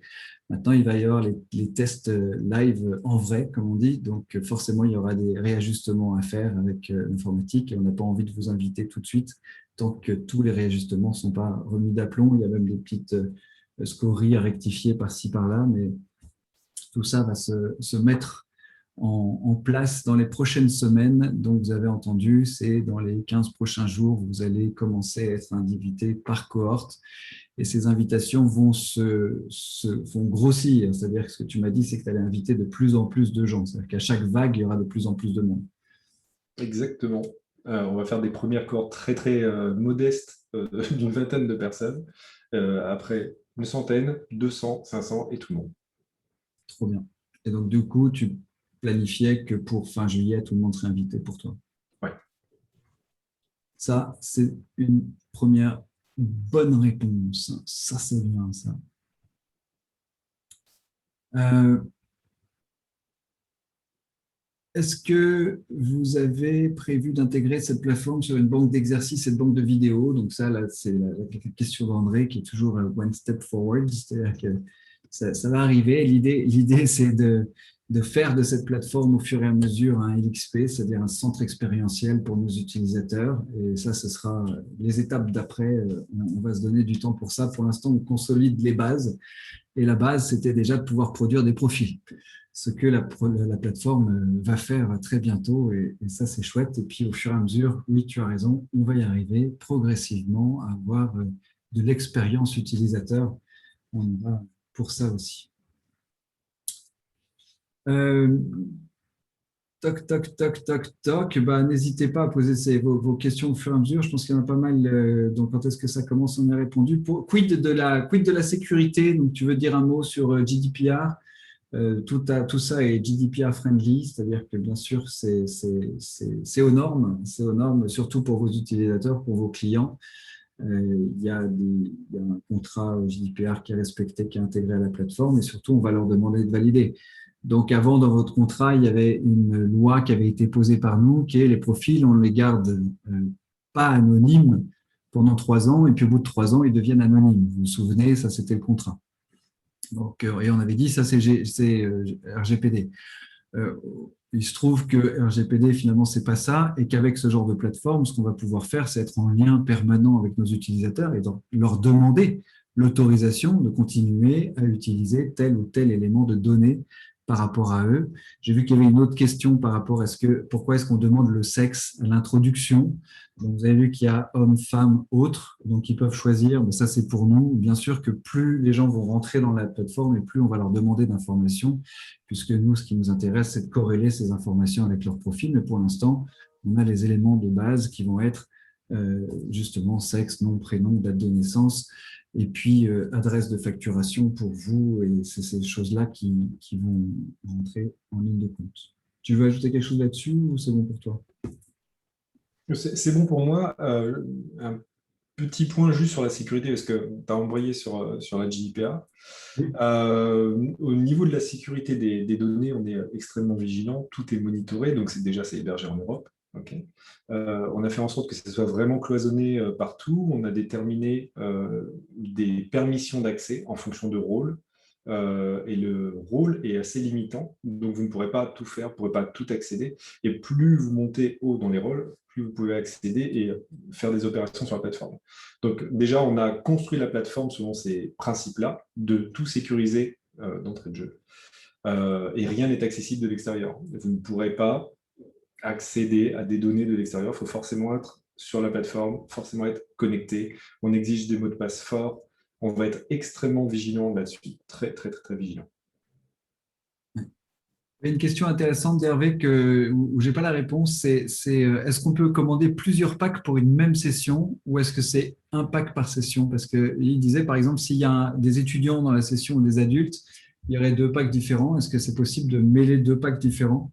Maintenant, il va y avoir les tests live en vrai, comme on dit. Donc, forcément, il y aura des réajustements à faire avec l'informatique. Et on n'a pas envie de vous inviter tout de suite tant que tous les réajustements ne sont pas remis d'aplomb. Il y a même des petites scories à rectifier par-ci, par-là. Mais tout ça va se mettre en place dans les prochaines semaines. Donc, vous avez entendu, c'est dans les 15 prochains jours, vous allez commencer à être invité par cohorte. Et ces invitations vont grossir. C'est-à-dire que ce que tu m'as dit, c'est que tu allais inviter de plus en plus de gens. C'est-à-dire qu'à chaque vague, il y aura de plus en plus de monde. Exactement. On va faire des premières cohortes très, très modestes d'une vingtaine de personnes. Après, une centaine, 200, 500 et tout le monde. Trop bien. Et donc, du coup, tu planifiais que pour fin juillet, tout le monde serait invité pour toi. Ouais. Ça, c'est une première bonne réponse. Ça, c'est bien, ça. Est-ce que vous avez prévu d'intégrer cette plateforme sur une banque d'exercices et de banque de vidéos? Donc ça, là, c'est la question d'André qui est toujours one step forward, c'est-à-dire que ça va arriver. L'idée, c'est de faire de cette plateforme au fur et à mesure un LXP, c'est-à-dire un centre expérientiel pour nos utilisateurs. Et ça, ce sera les étapes d'après. On va se donner du temps pour ça. Pour l'instant, on consolide les bases. Et la base, c'était déjà de pouvoir produire des profils, ce que la plateforme va faire très bientôt. Et ça, c'est chouette. Et puis, au fur et à mesure, oui, tu as raison, on va y arriver progressivement à avoir de l'expérience utilisateur. On y va pour ça aussi. Toc, toc, toc, toc, toc. Bah, n'hésitez pas à poser vos questions au fur et à mesure. Je pense qu'il y en a pas mal. Donc, quand est-ce que ça commence? On y a répondu. Quid de la sécurité? Donc, tu veux dire un mot sur GDPR? Tout ça est GDPR friendly, c'est-à-dire que bien sûr, c'est aux normes, surtout pour vos utilisateurs, pour vos clients. Il y a un contrat GDPR qui est respecté, qui est intégré à la plateforme, et surtout, on va leur demander de valider. Donc, avant, dans votre contrat, il y avait une loi qui avait été posée par nous, qui est les profils, on les garde pas anonymes pendant 3 ans, et puis au bout de 3 ans, ils deviennent anonymes. Vous vous souvenez, ça, c'était le contrat. Donc, et on avait dit, ça, c'est RGPD. Il se trouve que RGPD, finalement, c'est pas ça, et qu'avec ce genre de plateforme, ce qu'on va pouvoir faire, c'est être en lien permanent avec nos utilisateurs et leur demander l'autorisation de continuer à utiliser tel ou tel élément de données par rapport à eux. J'ai vu qu'il y avait une autre question par rapport à pourquoi est-ce qu'on demande le sexe à l'introduction. Donc, vous avez vu qu'il y a hommes, femmes, autres, donc ils peuvent choisir, mais ça c'est pour nous. Bien sûr que plus les gens vont rentrer dans la plateforme et plus on va leur demander d'informations, puisque nous, ce qui nous intéresse, c'est de corréler ces informations avec leur profil, mais pour l'instant, on a les éléments de base qui vont être justement sexe, nom, prénom, date de naissance, et puis adresse de facturation pour vous, et c'est ces choses-là qui vont rentrer en ligne de compte. Tu veux ajouter quelque chose là-dessus ou c'est bon pour toi? C'est bon pour moi. Un petit point juste sur la sécurité, parce que tu as embrayé sur la GDPR. Oui. Au niveau de la sécurité des données, on est extrêmement vigilant. Tout est monitoré, donc c'est hébergé en Europe. Okay. On a fait en sorte que ça soit vraiment cloisonné partout. On a déterminé des permissions d'accès en fonction de rôle. Et le rôle est assez limitant, donc vous ne pourrez pas tout faire, vous ne pourrez pas tout accéder. Et plus vous montez haut dans les rôles, plus vous pouvez accéder et faire des opérations sur la plateforme. Donc déjà, on a construit la plateforme selon ces principes-là, de tout sécuriser d'entrée de jeu. Et rien n'est accessible de l'extérieur. Vous ne pourrez pas accéder à des données de l'extérieur. Il faut forcément être sur la plateforme, forcément être connecté. On exige des mots de passe forts. On va être extrêmement vigilant là-dessus. Très, très, très, très vigilant. Il y a une question intéressante d'Hervé où je n'ai pas la réponse, c'est est-ce qu'on peut commander plusieurs packs pour une même session ou est-ce que c'est un pack par session? Parce qu'il disait, par exemple, s'il y a des étudiants dans la session ou des adultes, il y aurait 2 packs différents. Est-ce que c'est possible de mêler 2 packs différents?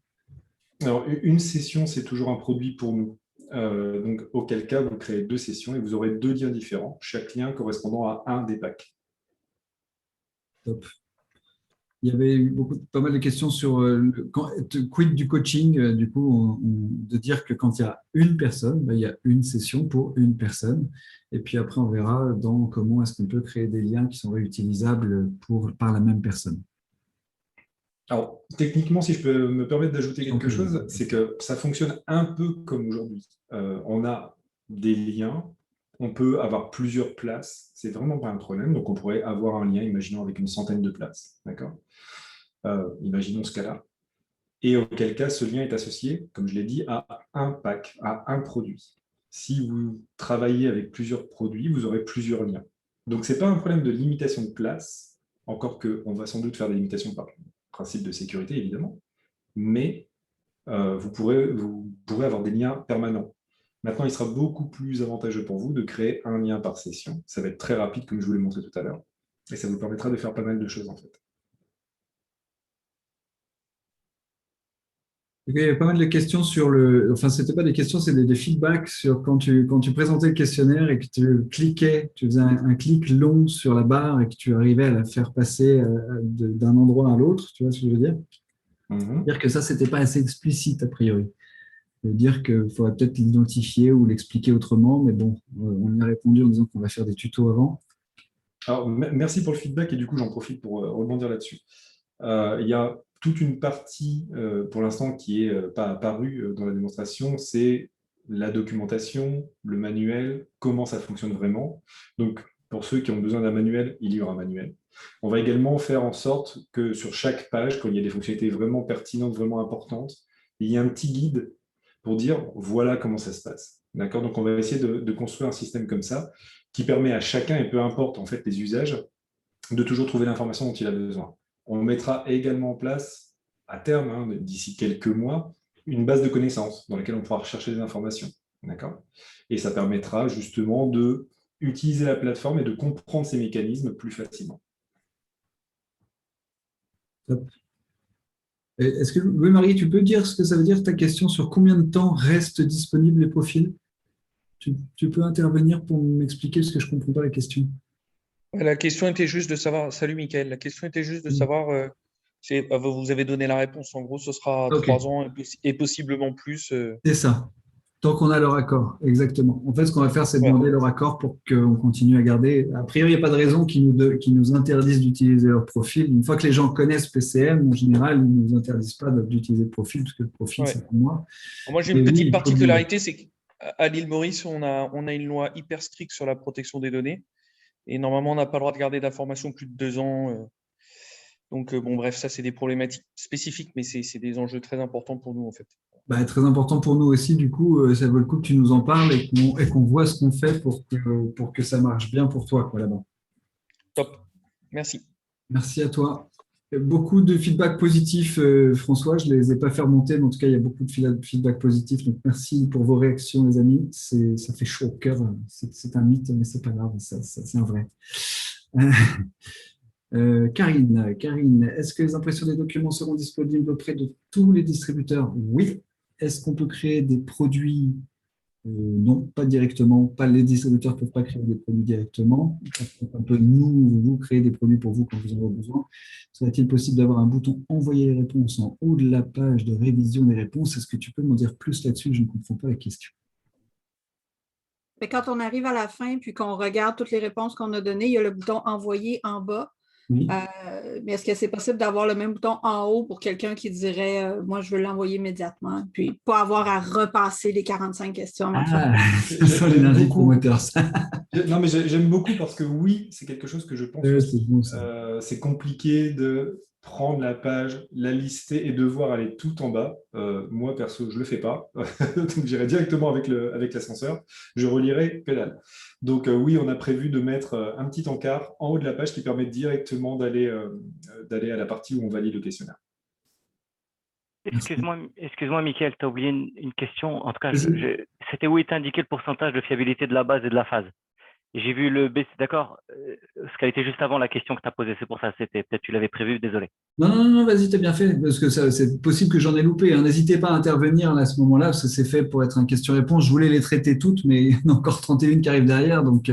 Alors, une session, c'est toujours un produit pour nous. Donc, auquel cas, vous créez 2 sessions et vous aurez 2 liens différents, chaque lien correspondant à un des packs. Top. Il y avait eu pas mal de questions sur quid du coaching, du coup, de dire que quand il y a une personne, il y a une session pour une personne. Et puis après, on verra dans comment est-ce qu'on peut créer des liens qui sont réutilisables par la même personne. Alors, techniquement, si je peux me permettre d'ajouter quelque chose, c'est que ça fonctionne un peu comme aujourd'hui. On a des liens, on peut avoir plusieurs places, c'est vraiment pas un problème. Donc, on pourrait avoir un lien, imaginons, avec une centaine de places. D'accord ? Imaginons ce cas-là. et auquel cas ce lien est associé, comme je l'ai dit, à un pack, à un produit. Si vous travaillez avec plusieurs produits, vous aurez plusieurs liens. Donc, ce n'est pas un problème de limitation de place, encore qu'on va sans doute faire des limitations par principe de sécurité, évidemment, mais vous pourrez avoir des liens permanents. Maintenant, il sera beaucoup plus avantageux pour vous de créer un lien par session. Ça va être très rapide, comme je vous l'ai montré tout à l'heure, et ça vous permettra de faire pas mal de choses, en fait. Il y avait pas mal de questions sur le. Enfin, c'était pas des questions, c'est des feedbacks sur quand tu présentais le questionnaire et que tu cliquais, tu faisais un clic long sur la barre et que tu arrivais à la faire passer d'un endroit à l'autre. Tu vois ce que je veux dire? Dire que ça, c'était pas assez explicite a priori. Dire qu'il faudrait peut-être l'identifier ou l'expliquer autrement, mais bon, on y a répondu en disant qu'on va faire des tutos avant. Alors, merci pour le feedback et du coup, j'en profite pour rebondir là-dessus. Il y a toute une partie, pour l'instant, qui n'est pas apparue dans la démonstration, c'est la documentation, le manuel, comment ça fonctionne vraiment. Donc, pour ceux qui ont besoin d'un manuel, il y aura un manuel. On va également faire en sorte que sur chaque page, quand il y a des fonctionnalités vraiment pertinentes, vraiment importantes, il y a un petit guide pour dire voilà comment ça se passe. D'accord ? Donc, on va essayer de construire un système comme ça qui permet à chacun, et peu importe en fait les usages, de toujours trouver l'information dont il a besoin. On mettra également en place, à terme, d'ici quelques mois, une base de connaissances dans laquelle on pourra rechercher des informations. D'accord ? Et ça permettra justement d'utiliser la plateforme et de comprendre ces mécanismes plus facilement. Top. Est-ce que, Louis-Marie, tu peux dire ce que ça veut dire ta question sur combien de temps restent disponibles les profils? Tu peux intervenir pour m'expliquer parce que je ne comprends pas la question. La question était juste de savoir, salut Mickaël, la question était juste de savoir, vous avez donné la réponse, en gros ce sera Ok. 3 ans et possiblement plus. C'est ça. Tant qu'on a leur accord, exactement. En fait, ce qu'on va faire, c'est Ouais. demander leur accord pour qu'on continue à garder. A priori, il n'y a pas de raison qu'ils nous interdisent d'utiliser leur profil. Une fois que les gens connaissent PCM, en général, ils ne nous interdisent pas d'utiliser le profil, parce que le profil, Ouais. c'est pour moi. Moi j'ai Et une oui, petite il faut particularité, c'est qu'à l'île Maurice, on a une loi hyper stricte sur la protection des données. Et normalement, on n'a pas le droit de garder d'informations plus de 2 ans. Donc, bon, bref, ça, c'est des problématiques spécifiques, mais c'est des enjeux très importants pour nous, en fait. très important pour nous aussi, du coup, ça vaut le coup que tu nous en parles et qu'on voit ce qu'on fait pour que ça marche bien pour toi, quoi, là-bas. Top. Merci. Merci à toi. Beaucoup de feedback positifs, François. Je ne les ai pas fait remonter, mais en tout cas, il y a beaucoup de feedback positifs. Donc, merci pour vos réactions, les amis. Ça fait chaud au cœur. C'est un mythe, mais ce n'est pas grave. C'est un vrai. Karine, est-ce que les impressions des documents seront disponibles auprès de tous les distributeurs? Oui. Est-ce qu'on peut créer des produits? Non, pas directement. Pas les distributeurs ne peuvent pas créer des produits directement. On peut vous créer des produits pour vous quand vous en avez besoin. Serait-il possible d'avoir un bouton envoyer les réponses en haut de la page de révision des réponses? Est-ce que tu peux m'en dire plus là-dessus? Je ne comprends pas la question. Mais quand on arrive à la fin puis qu'on regarde toutes les réponses qu'on a données, il y a le bouton envoyer en bas. Oui. Mais est-ce que c'est possible d'avoir le même bouton en haut pour quelqu'un qui dirait moi, je veux l'envoyer immédiatement, puis pas avoir à repasser les 45 questions? Ça sent l'énergie promoteur, ça. Non, mais j'aime beaucoup parce que oui, c'est quelque chose que je pense aussi. Bon, c'est compliqué de prendre la page, la lister et devoir aller tout en bas. Moi, perso, je ne le fais pas. Donc, j'irai directement avec l'ascenseur. Je relirai que dalle. Donc, oui, on a prévu de mettre un petit encart en haut de la page qui permet directement d'aller à la partie où on valide le questionnaire. Excuse-moi, Mickaël, tu as oublié une question. En tout cas, c'était où est indiqué le pourcentage de fiabilité de la base et de la phase. J'ai vu le B, d'accord, ce qui a été juste avant la question que tu as posée, c'est pour ça, peut-être tu l'avais prévu, désolé. Non, vas-y, t'as bien fait, parce que c'est possible que j'en ai loupé. N'hésitez pas à intervenir là, à ce moment-là, parce que c'est fait pour être un question-réponse. Je voulais les traiter toutes, mais il y en a encore 31 qui arrivent derrière. Donc,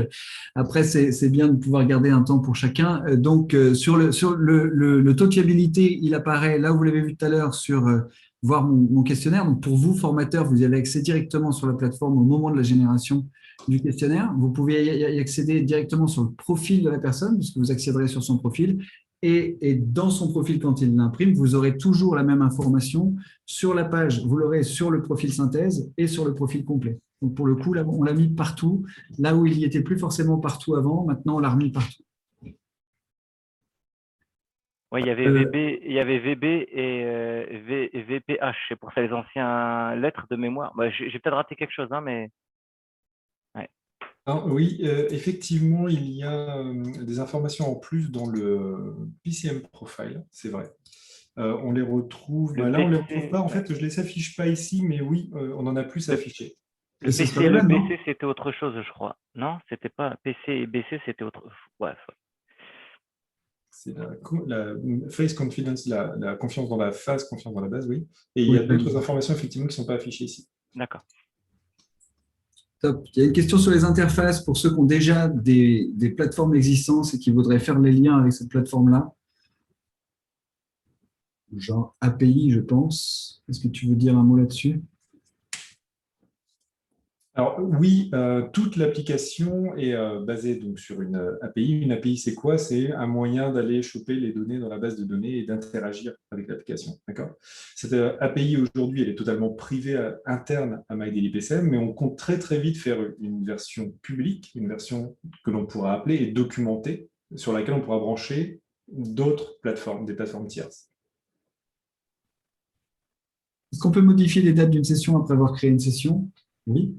après, c'est bien de pouvoir garder un temps pour chacun. Donc, sur le taux de fiabilité, il apparaît là où vous l'avez vu tout à l'heure sur voir mon questionnaire. Donc, pour vous, formateurs, vous y avez accès directement sur la plateforme au moment de la génération du questionnaire. Vous pouvez y accéder directement sur le profil de la personne, puisque vous accéderez sur son profil. Et dans son profil, quand il l'imprime, vous aurez toujours la même information sur la page. Vous l'aurez sur le profil synthèse et sur le profil complet. Donc, pour le coup, là, on l'a mis partout. Là où il n'y était plus forcément partout avant, maintenant, on l'a remis partout. Oui, il y avait VB et VPH. C'est pour ça les anciens lettres de mémoire. Bah, j'ai peut-être raté quelque chose, hein, mais ouais. Alors, oui, effectivement, il y a des informations en plus dans le PCM Profile, c'est vrai. On les retrouve, Le là on ne les PC, retrouve pas, en ouais. fait, je ne les affiche pas ici, mais oui, on en a plus Le, affiché. le Ça PC, serait là, non? c'était autre chose, je crois. Non, c'était pas PC et BC, c'était autre. Ouais, C'est la face confidence, la confiance dans la phase, confiance dans la base, oui. Et il y Oui, a d'autres informations, effectivement, qui ne sont pas affichées ici. d'accord. top. Il y a une question sur les interfaces pour ceux qui ont déjà des plateformes existantes et qui voudraient faire les liens avec cette plateforme-là. Genre API, je pense. Est-ce que tu veux dire un mot là-dessus? Alors oui, toute l'application est basée donc sur une API. Une API, c'est quoi? C'est un moyen d'aller choper les données dans la base de données et d'interagir avec l'application. D'accord? Cette API aujourd'hui, elle est totalement privée interne à MyDailyPCM, mais on compte très très vite faire une version publique, une version que l'on pourra appeler et documenter, sur laquelle on pourra brancher d'autres plateformes, des plateformes tierces. Est-ce qu'on peut modifier les dates d'une session après avoir créé une session? Oui.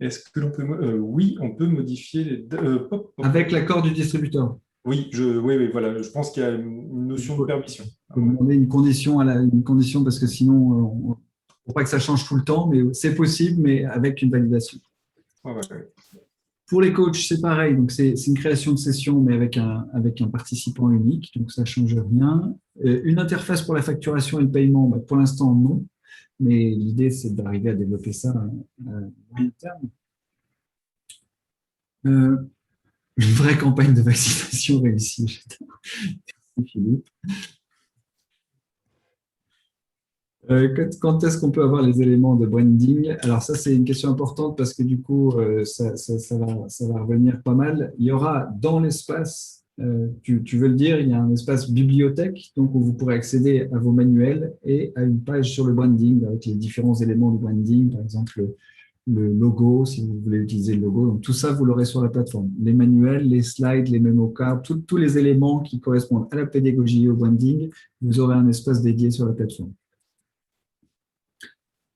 Est-ce que l'on peut... oui, on peut modifier les... Avec l'accord du distributeur. Oui, oui, voilà, je pense qu'il y a une notion de permission. Il faut demander une condition, une condition parce que sinon, il ne faut pas que ça change tout le temps, mais c'est possible, mais avec une validation. Ouais. Pour les coachs, c'est pareil. Donc, c'est une création de session, mais avec un participant unique. Donc, ça ne change rien. Une interface pour la facturation et le paiement, bah, pour l'instant, non. Mais l'idée, c'est d'arriver à développer ça à moyen terme. Une vraie campagne de vaccination réussie. Merci, Philippe. Quand est-ce qu'on peut avoir les éléments de branding? Alors ça, c'est une question importante parce que du coup, ça va revenir pas mal. Il y aura dans l'espace, tu veux le dire, il y a un espace bibliothèque, donc où vous pourrez accéder à vos manuels et à une page sur le branding avec les différents éléments du branding, par exemple le logo, si vous voulez utiliser le logo. Donc tout ça, vous l'aurez sur la plateforme. Les manuels, les slides, les mémo cards, tous les éléments qui correspondent à la pédagogie et au branding, vous aurez un espace dédié sur la plateforme.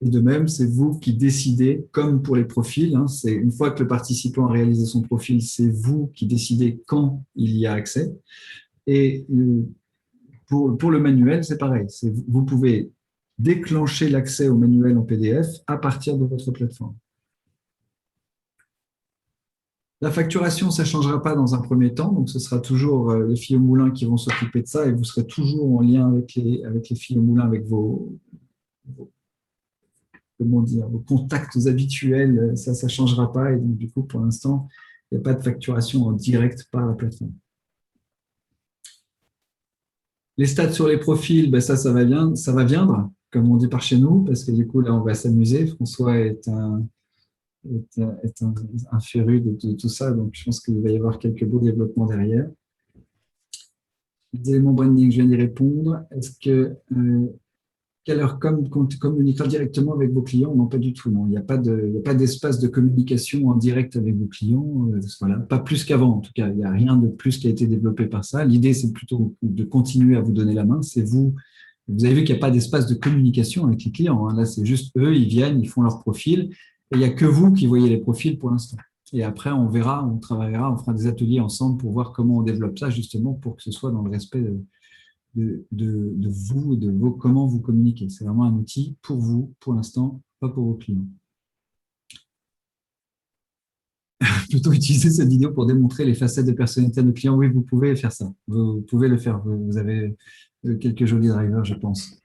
Et de même, c'est vous qui décidez, comme pour les profils, hein, c'est une fois que le participant a réalisé son profil, c'est vous qui décidez quand il y a accès. Et pour le manuel, c'est pareil. Vous pouvez déclencher l'accès au manuel en PDF à partir de votre plateforme. La facturation, ça ne changera pas dans un premier temps, donc ce sera toujours les filles au moulin qui vont s'occuper de ça et vous serez toujours en lien avec les filles au moulin, avec vos contacts habituels, ça ne changera pas. Et donc, du coup, pour l'instant, il n'y a pas de facturation en direct par la plateforme. Les stats sur les profils, ben ça va viendre, comme on dit par chez nous, parce que du coup, là, on va s'amuser. François est un féru de tout ça, donc je pense qu'il va y avoir quelques beaux développements derrière. Les éléments branding, je viens d'y répondre. Est-ce que communiquera directement avec vos clients? Non, pas du tout. Non. Il n'y a pas d'espace de communication en direct avec vos clients. Voilà. Pas plus qu'avant, en tout cas. Il n'y a rien de plus qui a été développé par ça. L'idée, c'est plutôt de continuer à vous donner la main. C'est vous. Vous avez vu qu'il n'y a pas d'espace de communication avec les clients. Hein. Là, c'est juste eux, ils viennent, ils font leur profil. Et il n'y a que vous qui voyez les profils pour l'instant. Et après, on verra, on travaillera, on fera des ateliers ensemble pour voir comment on développe ça, justement, pour que ce soit dans le respect de vous et de comment vous communiquez. C'est vraiment un outil pour vous, pour l'instant, pas pour vos clients. Plutôt utiliser cette vidéo pour démontrer les facettes de personnalité de nos clients. Oui, vous pouvez faire ça. Vous pouvez le faire. Vous avez quelques jolis drivers, je pense.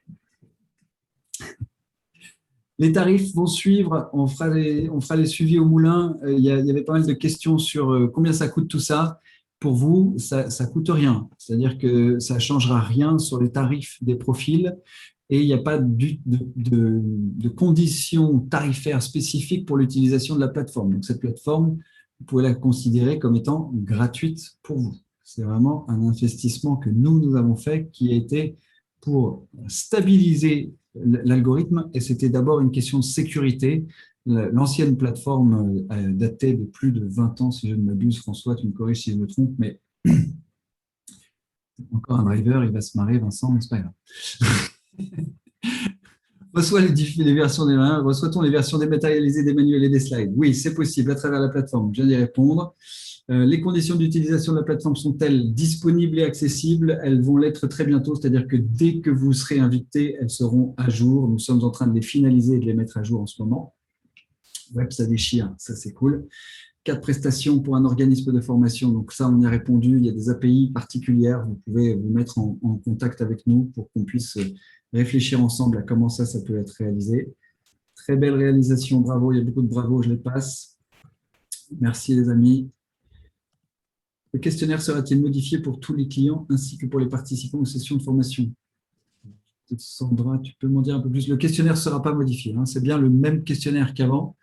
Les tarifs vont suivre. On fera les suivis au moulin. Il y avait pas mal de questions sur combien ça coûte tout ça. Pour vous, ça ne coûte rien. C'est-à-dire que ça ne changera rien sur les tarifs des profils et il n'y a pas de conditions tarifaires spécifiques pour l'utilisation de la plateforme. Donc, cette plateforme, vous pouvez la considérer comme étant gratuite pour vous. C'est vraiment un investissement que nous avons fait qui a été pour stabiliser l'algorithme et c'était d'abord une question de sécurité. L'ancienne plateforme datait de plus de 20 ans, si je ne m'abuse. François, tu me corriges si je me trompe, mais Encore un driver, il va se marrer, Vincent, mais c'est pas grave. Reçoit-on les versions dématérialisées des manuels et des slides? Oui, c'est possible à travers la plateforme. Je viens d'y répondre. Les conditions d'utilisation de la plateforme sont-elles disponibles et accessibles? Elles vont l'être très bientôt, c'est-à-dire que dès que vous serez invité, elles seront à jour. Nous sommes en train de les finaliser et de les mettre à jour en ce moment. Web, ça déchire, ça c'est cool. 4 prestations pour un organisme de formation, donc ça on y a répondu. Il y a des API particulières, vous pouvez vous mettre en contact avec nous pour qu'on puisse réfléchir ensemble à comment ça peut être réalisé. Très belle réalisation, bravo, il y a beaucoup de bravo, je les passe. Merci les amis. Le questionnaire sera-t-il modifié pour tous les clients ainsi que pour les participants aux sessions de formation? Sandra, tu peux m'en dire un peu plus? Le questionnaire ne sera pas modifié, hein, c'est bien le même questionnaire qu'avant.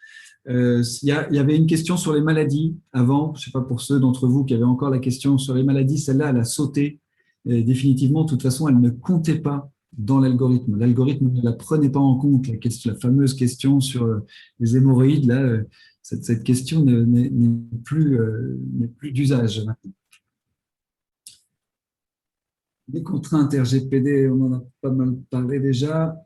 Il y avait une question sur les maladies avant, je ne sais pas pour ceux d'entre vous qui avaient encore la question sur les maladies, celle-là, elle a sauté. Et définitivement, de toute façon, elle ne comptait pas dans l'algorithme. L'algorithme ne la prenait pas en compte, la fameuse question sur les hémorroïdes. Là, cette question n'est plus d'usage maintenant. Les contraintes RGPD, on en a pas mal parlé déjà.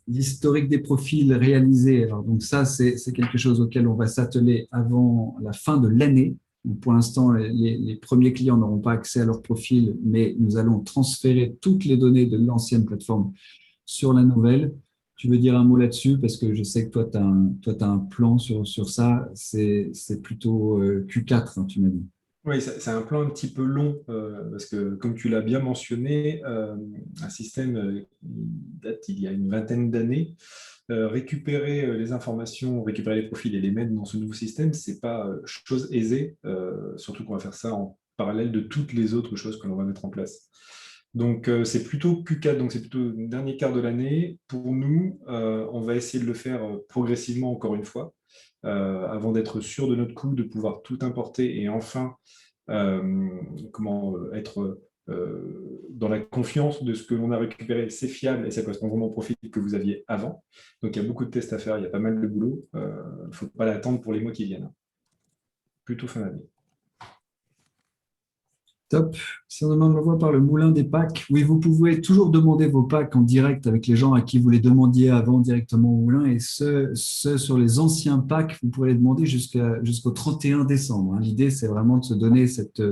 L'historique des profils réalisés. Alors, donc ça, c'est quelque chose auquel on va s'atteler avant la fin de l'année. Pour l'instant, les premiers clients n'auront pas accès à leur profil, mais nous allons transférer toutes les données de l'ancienne plateforme sur la nouvelle. Tu veux dire un mot là-dessus? Parce que je sais que toi, tu as un plan sur ça. C'est plutôt Q4, hein, tu m'as dit. Oui, c'est un plan un petit peu long, parce que, comme tu l'as bien mentionné, un système date il y a une vingtaine d'années. Récupérer les informations, récupérer les profils et les mettre dans ce nouveau système, ce n'est pas chose aisée, surtout qu'on va faire ça en parallèle de toutes les autres choses que l'on va mettre en place. Donc, c'est plutôt Q4, donc c'est plutôt le dernier quart de l'année. Pour nous, on va essayer de le faire progressivement encore une fois, avant d'être sûr de notre coup, de pouvoir tout importer et enfin être dans la confiance de ce que l'on a récupéré, c'est fiable et ça correspond vraiment au profil que vous aviez avant. Donc il y a beaucoup de tests à faire, il y a pas mal de boulot. Il ne faut pas l'attendre pour les mois qui viennent. Plutôt fin d'année. Top. Si on demande l'envoi par le moulin des packs, oui, vous pouvez toujours demander vos packs en direct avec les gens à qui vous les demandiez avant directement au moulin, et ceux sur les anciens packs, vous pouvez les demander jusqu'au 31 décembre. Hein. L'idée, c'est vraiment de se donner cette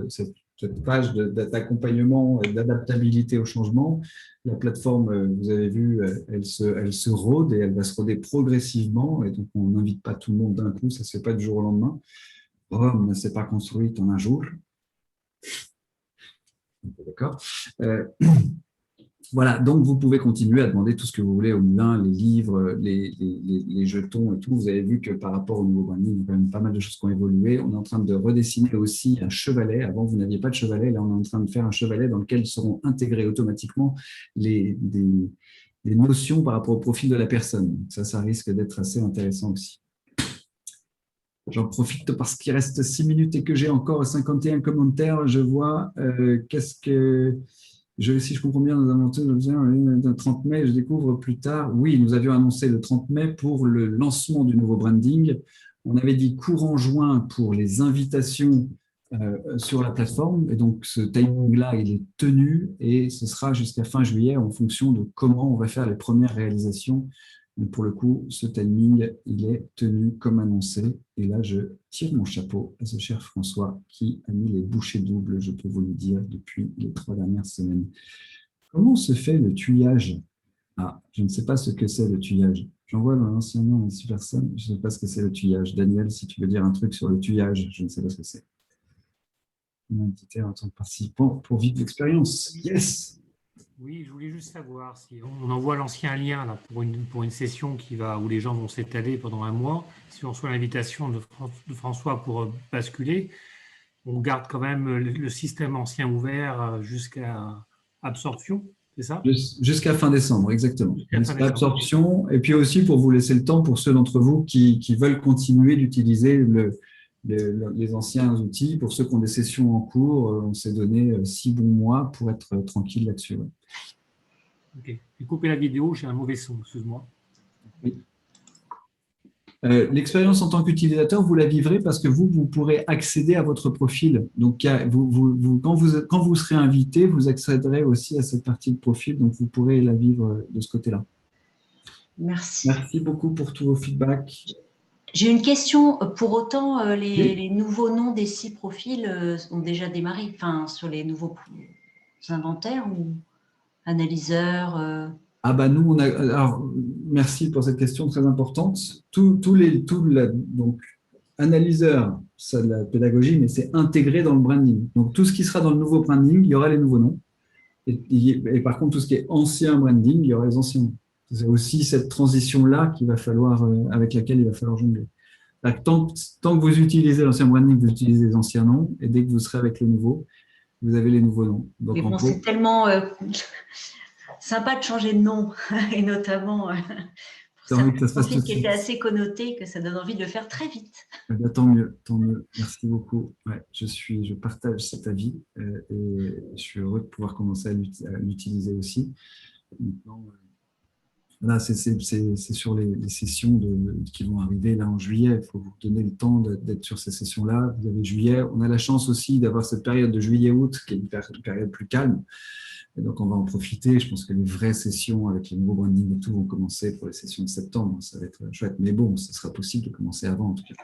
page d'accompagnement et d'adaptabilité au changement. La plateforme, vous avez vu, elle se rôde et elle va se rôder progressivement, et donc on n'invite pas tout le monde d'un coup, ça ne se fait pas du jour au lendemain. Rome ne s'est pas construite en un jour. D'accord. Voilà, donc vous pouvez continuer à demander tout ce que vous voulez au moulin, les livres, les jetons et tout. Vous avez vu que par rapport au nouveau branding, il y a quand même pas mal de choses qui ont évolué. On est en train de redessiner aussi un chevalet. Avant, vous n'aviez pas de chevalet. Là, on est en train de faire un chevalet dans lequel seront intégrés automatiquement des notions par rapport au profil de la personne. Donc ça risque d'être assez intéressant aussi. J'en profite parce qu'il reste 6 minutes et que j'ai encore 51 commentaires. Je vois si je comprends bien, nous avons le 30 mai, je découvre plus tard. Oui, nous avions annoncé le 30 mai pour le lancement du nouveau branding. On avait dit courant juin pour les invitations sur la plateforme. Et donc, ce timing-là, il est tenu et ce sera jusqu'à fin juillet en fonction de comment on va faire les premières réalisations. Mais pour le coup, ce timing, il est tenu comme annoncé. Et là, je tire mon chapeau à ce cher François qui a mis les bouchées doubles, je peux vous le dire, depuis les 3 dernières semaines. Comment se fait le tuyage? Ah, je ne sais pas ce que c'est le tuyage. J'envoie l'ancien nom à 6 personnes. Je ne sais pas ce que c'est le tuyage. Daniel, si tu veux dire un truc sur le tuyage, je ne sais pas ce que c'est. Une entité en tant que participant pour vivre l'expérience. Yes! Oui, je voulais juste savoir si on envoie l'ancien lien là, pour une session où les gens vont s'étaler pendant un mois. Si on reçoit l'invitation de François pour basculer, on garde quand même le système ancien ouvert jusqu'à absorption, c'est ça? Jusqu'à fin décembre, exactement. Jusqu'à absorption, et puis aussi pour vous laisser le temps pour ceux d'entre vous qui veulent continuer d'utiliser les anciens outils. Pour ceux qui ont des sessions en cours, on s'est donné 6 bons mois pour être tranquille là-dessus. Ouais. Ok. J'ai coupé la vidéo, j'ai un mauvais son, excuse-moi. Oui. L'expérience en tant qu'utilisateur, vous la vivrez parce que vous pourrez accéder à votre profil. Donc, quand vous serez invité, vous accéderez aussi à cette partie de profil. Donc, vous pourrez la vivre de ce côté-là. Merci. Merci beaucoup pour tous vos feedbacks. J'ai une question. Pour autant, les nouveaux noms des 6 profils ont déjà démarré, enfin, sur les nouveaux inventaires ou analyseurs Ah bah nous, alors, merci pour cette question très importante. Donc, analyseur, c'est de la pédagogie, mais c'est intégré dans le branding. Donc, tout ce qui sera dans le nouveau branding, il y aura les nouveaux noms. Et par contre, tout ce qui est ancien branding, il y aura les anciens noms. C'est aussi cette transition-là avec laquelle il va falloir jongler. Tant que vous utilisez l'ancien branding, vous utilisez les anciens noms, et dès que vous serez avec le nouveau, vous avez les nouveaux noms. Donc, mais bon, c'est tellement sympa de changer de nom, et notamment pour certains profils qui étaient assez connotés, que ça donne envie de le faire très vite. Tant mieux, tant mieux. Merci beaucoup. Ouais, je partage cet avis et je suis heureux de pouvoir commencer à l'utiliser aussi. Maintenant, là, c'est sur les sessions qui vont arriver là en juillet. Il faut vous donner le temps d'être sur ces sessions-là. Vous avez juillet. On a la chance aussi d'avoir cette période de juillet-août qui est une période plus calme. Et donc, on va en profiter. Je pense que les vraies sessions avec les nouveaux branding et tout vont commencer pour les sessions de septembre. Ça va être chouette. Mais bon, ce sera possible de commencer avant en tout cas.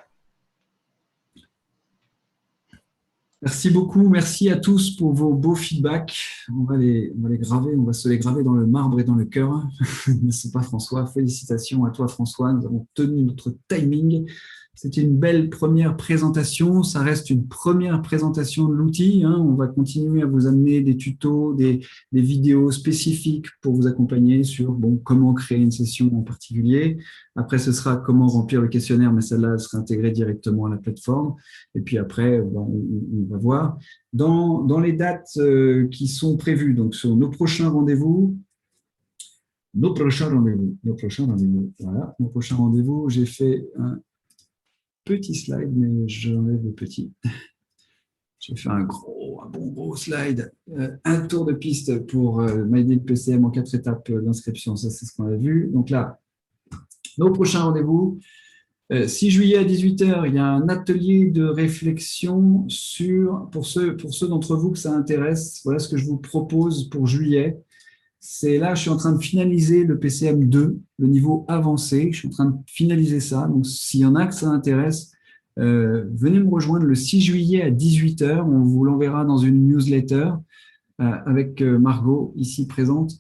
Merci beaucoup. Merci à tous pour vos beaux feedbacks. On va les graver. On va se les graver dans le marbre et dans le cœur. N'est-ce pas, François? Félicitations à toi, François. Nous avons tenu notre timing. C'était une belle première présentation. Ça reste une première présentation de l'outil. On va continuer à vous amener des tutos, des vidéos spécifiques pour vous accompagner sur comment créer une session en particulier. Après, ce sera comment remplir le questionnaire, mais celle-là sera intégrée directement à la plateforme. Et puis après, on va voir. Dans les dates qui sont prévues, donc sur nos prochains rendez-vous, voilà, nos prochains rendez-vous, j'ai fait un petit slide, mais j'enlève le petit. J'ai fait un bon gros slide. Un tour de piste pour MyDeal PCM en 4 étapes d'inscription. Ça, c'est ce qu'on a vu. Donc là, nos prochains rendez-vous. 6 juillet à 18h, il y a un atelier de réflexion pour ceux d'entre vous que ça intéresse. Voilà ce que je vous propose pour juillet. C'est là, je suis en train de finaliser le PCM 2, le niveau avancé. Je suis en train de finaliser ça. Donc, s'il y en a que ça intéresse, venez me rejoindre le 6 juillet à 18h. On vous l'enverra dans une newsletter avec Margot, ici présente,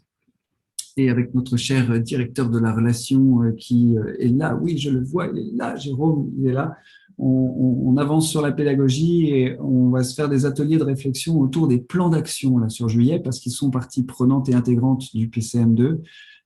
et avec notre cher directeur de la relation qui est là. Oui, je le vois, il est là. Jérôme, il est là. On avance sur la pédagogie et on va se faire des ateliers de réflexion autour des plans d'action là sur juillet parce qu'ils sont partie prenante et intégrante du PCM2.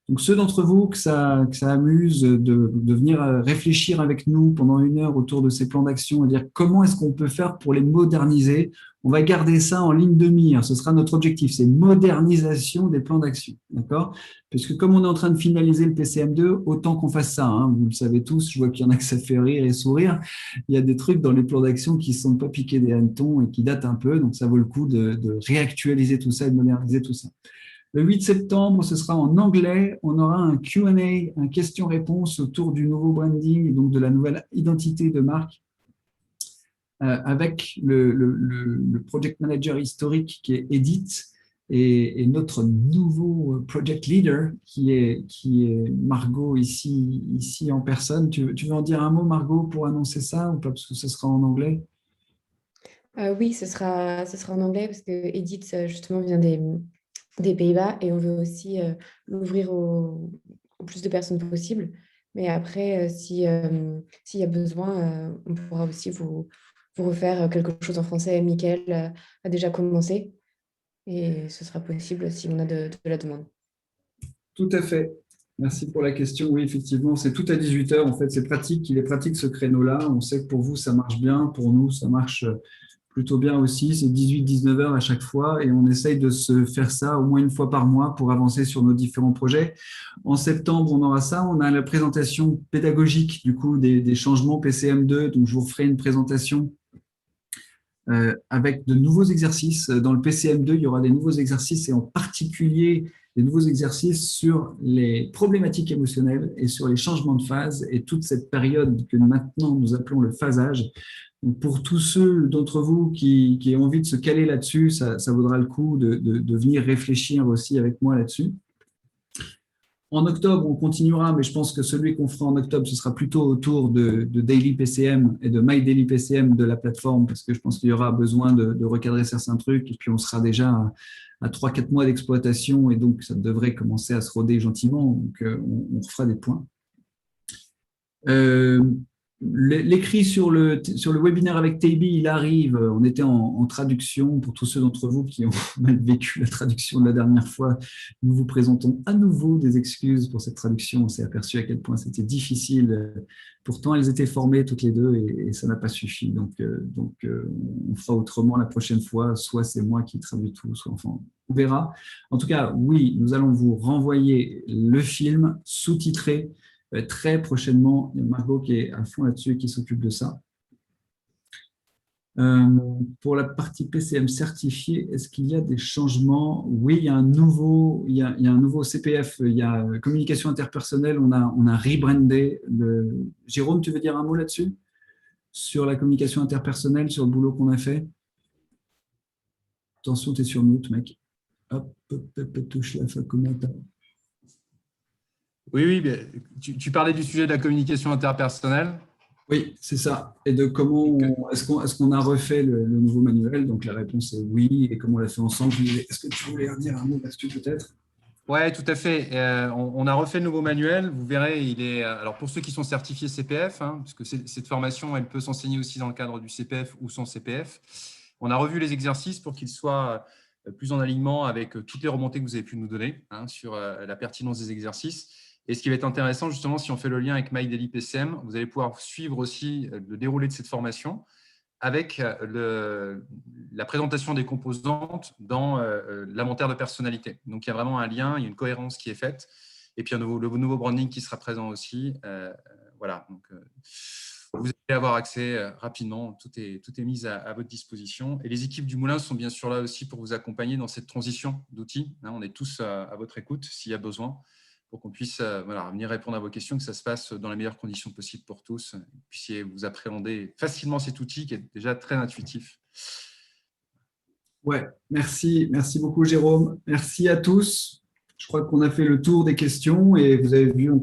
Donc, ceux d'entre vous que ça amuse de venir réfléchir avec nous pendant 1 heure autour de ces plans d'action et dire comment est-ce qu'on peut faire pour les moderniser, on va garder ça en ligne de mire. Ce sera notre objectif, c'est modernisation des plans d'action. D'accord? Puisque comme on est en train de finaliser le PCM2, autant qu'on fasse ça. Vous le savez tous, je vois qu'il y en a que ça fait rire et sourire. Il y a des trucs dans les plans d'action qui ne sont pas piqués des hannetons et qui datent un peu. Donc, ça vaut le coup de réactualiser tout ça et de moderniser tout ça. Le 8 septembre, ce sera en anglais. On aura un Q&A, un question-réponse autour du nouveau branding, donc de la nouvelle identité de marque, avec le project manager historique qui est Edith et notre nouveau project leader qui est Margot ici en personne. Tu veux en dire un mot, Margot, pour annoncer ça ou pas, parce que ce sera en anglais? Oui, ce sera en anglais parce que Edith, justement, vient des Pays-Bas et on veut aussi l'ouvrir au plus de personnes possible. Mais après, s'il y a besoin, on pourra aussi vous refaire quelque chose en français. Mickaël a déjà commencé et ce sera possible si on a de la demande. Tout à fait. Merci pour la question. Oui, effectivement, c'est tout à 18h. En fait, c'est pratique. Il est pratique ce créneau-là. On sait que pour vous, ça marche bien. Pour nous, ça marche plutôt bien aussi. C'est 18-19 heures à chaque fois et on essaye de se faire ça au moins 1 fois par mois pour avancer sur nos différents projets. En septembre, on aura ça. On a la présentation pédagogique du coup des changements PCM2. Donc, je vous ferai une présentation avec de nouveaux exercices. Dans le PCM2, il y aura des nouveaux exercices et en particulier des nouveaux exercices sur les problématiques émotionnelles et sur les changements de phase et toute cette période que maintenant nous appelons le phasage. Donc pour tous ceux d'entre vous qui ont envie de se caler là-dessus, ça vaudra le coup de venir réfléchir aussi avec moi là-dessus. En octobre, on continuera, mais je pense que celui qu'on fera en octobre, ce sera plutôt autour de Daily PCM et de My Daily PCM de la plateforme, parce que je pense qu'il y aura besoin de recadrer certains trucs, et puis on sera déjà à 3-4 mois d'exploitation, et donc ça devrait commencer à se roder gentiment, donc on fera des points. L'écrit sur le webinaire avec Taibi, il arrive. On était en traduction. Pour tous ceux d'entre vous qui ont mal vécu la traduction de la dernière fois, nous vous présentons à nouveau des excuses pour cette traduction. On s'est aperçu à quel point c'était difficile. Pourtant, elles étaient formées toutes les deux et ça n'a pas suffi. Donc, on fera autrement la prochaine fois. Soit c'est moi qui traduis tout, soit enfin, on verra. En tout cas, oui, nous allons vous renvoyer le film sous-titré très prochainement. Il y a Margot qui est à fond là-dessus et qui s'occupe de ça. Pour la partie PCM certifiée, est-ce qu'il y a des changements? Oui, il y a un nouveau CPF, il y a communication interpersonnelle, on a rebrandé. Jérôme, tu veux dire un mot là-dessus? Sur la communication interpersonnelle, sur le boulot qu'on a fait? Attention, tu es sur mute, mec. Hop, touche la fin commentaire. Oui, tu parlais du sujet de la communication interpersonnelle. Oui, c'est ça. Et de comment est-ce qu'on a refait le nouveau manuel? Donc la réponse est oui. Et comment on l'a fait ensemble? Est-ce que tu voulais dire un mot là-dessus peut-être? Oui, tout à fait. On a refait le nouveau manuel. Vous verrez, il est. Alors pour ceux qui sont certifiés CPF, parce que cette formation, elle peut s'enseigner aussi dans le cadre du CPF ou sans CPF. On a revu les exercices pour qu'ils soient plus en alignement avec toutes les remontées que vous avez pu nous donner sur la pertinence des exercices. Et ce qui va être intéressant, justement, si on fait le lien avec My Daily PCM, vous allez pouvoir suivre aussi le déroulé de cette formation avec la présentation des composantes dans l'inventaire de personnalité. Donc, il y a vraiment un lien, il y a une cohérence qui est faite. Et puis, le nouveau branding qui sera présent aussi. Voilà. Donc, vous allez avoir accès rapidement. Tout est mis à votre disposition. Et les équipes du Moulin sont bien sûr là aussi pour vous accompagner dans cette transition d'outils. On est tous à votre écoute s'il y a besoin, pour qu'on puisse venir répondre à vos questions, que ça se passe dans les meilleures conditions possibles pour tous, et que vous puissiez vous appréhender facilement cet outil qui est déjà très intuitif. Ouais, merci beaucoup Jérôme. Merci à tous. Je crois qu'on a fait le tour des questions et vous avez vu, on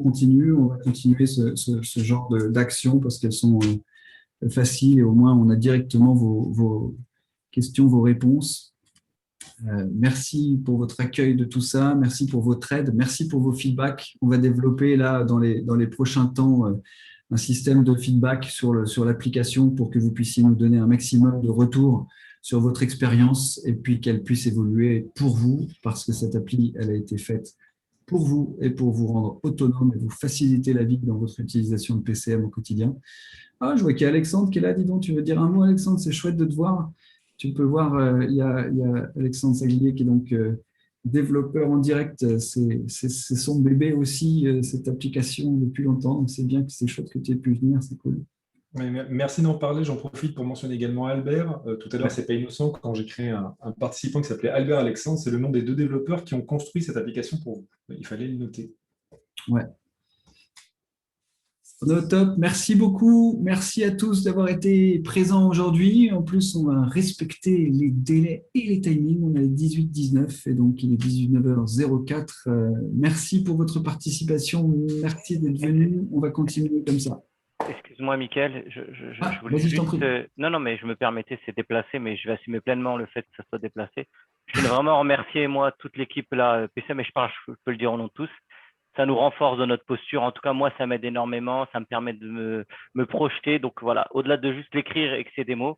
va continuer ce genre d'actions parce qu'elles sont faciles et au moins on a directement vos questions, vos réponses. Merci pour votre accueil de tout ça, merci pour votre aide, merci pour vos feedbacks. On va développer là dans les prochains temps un système de feedback sur l'application pour que vous puissiez nous donner un maximum de retours sur votre expérience et puis qu'elle puisse évoluer pour vous parce que cette appli, elle a été faite pour vous et pour vous rendre autonome et vous faciliter la vie dans votre utilisation de PCM au quotidien. Ah, je vois qu'il y a Alexandre qui est là, dis donc, tu veux dire un mot Alexandre, c'est chouette de te voir. Tu peux voir, il y a Alexandre Saglier qui est donc développeur en direct. C'est son bébé aussi, cette application depuis longtemps. Donc c'est bien que c'est chouette que tu aies pu venir, c'est cool. Oui, merci d'en parler. J'en profite pour mentionner également Albert. Tout à l'heure, c'est pas innocent quand j'ai créé un participant qui s'appelait Albert Alexandre. C'est le nom des 2 développeurs qui ont construit cette application pour vous. Il fallait le noter. Ouais. Top, merci beaucoup. Merci à tous d'avoir été présents aujourd'hui. En plus, on va respecter les délais et les timings. On est 18-19 et donc il est 19h04. Merci pour votre participation. Merci d'être venu. On va continuer comme ça. Excuse-moi, Mickaël, je voulais juste… Non, mais je me permettais, c'est déplacé, mais je vais assumer pleinement le fait que ça soit déplacé. Je voulais vraiment remercier, moi, toute l'équipe là, PCM, mais je peux le dire au nom de tous. Ça nous renforce dans notre posture. En tout cas, moi, ça m'aide énormément. Ça me permet de me projeter. Donc, voilà, au-delà de juste l'écrire et que c'est des mots,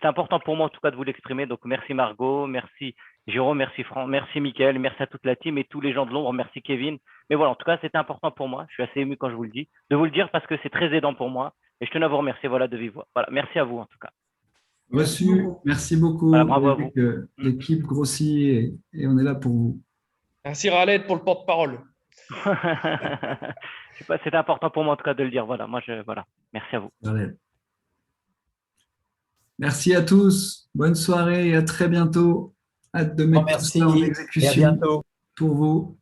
c'est important pour moi, en tout cas, de vous l'exprimer. Donc, merci Margot, merci Jérôme, merci Franck, merci Mickaël, merci à toute la team et tous les gens de l'ombre. Merci Kevin. Mais voilà, en tout cas, c'était important pour moi. Je suis assez ému quand je vous le dis. De vous le dire parce que c'est très aidant pour moi. Et je tenais à vous remercier, voilà, de vive voix. Voilà, merci à vous, en tout cas. Reçu, merci beaucoup. Voilà, bravo à vous. L'équipe grossit et on est là pour vous. Merci Raled pour le porte-parole. C'était important pour moi en tout cas de le dire. Voilà, merci à vous. Merci à tous. Bonne soirée et à très bientôt. Hâte de mettre tout ça en exécution. Et à bientôt. pour vous.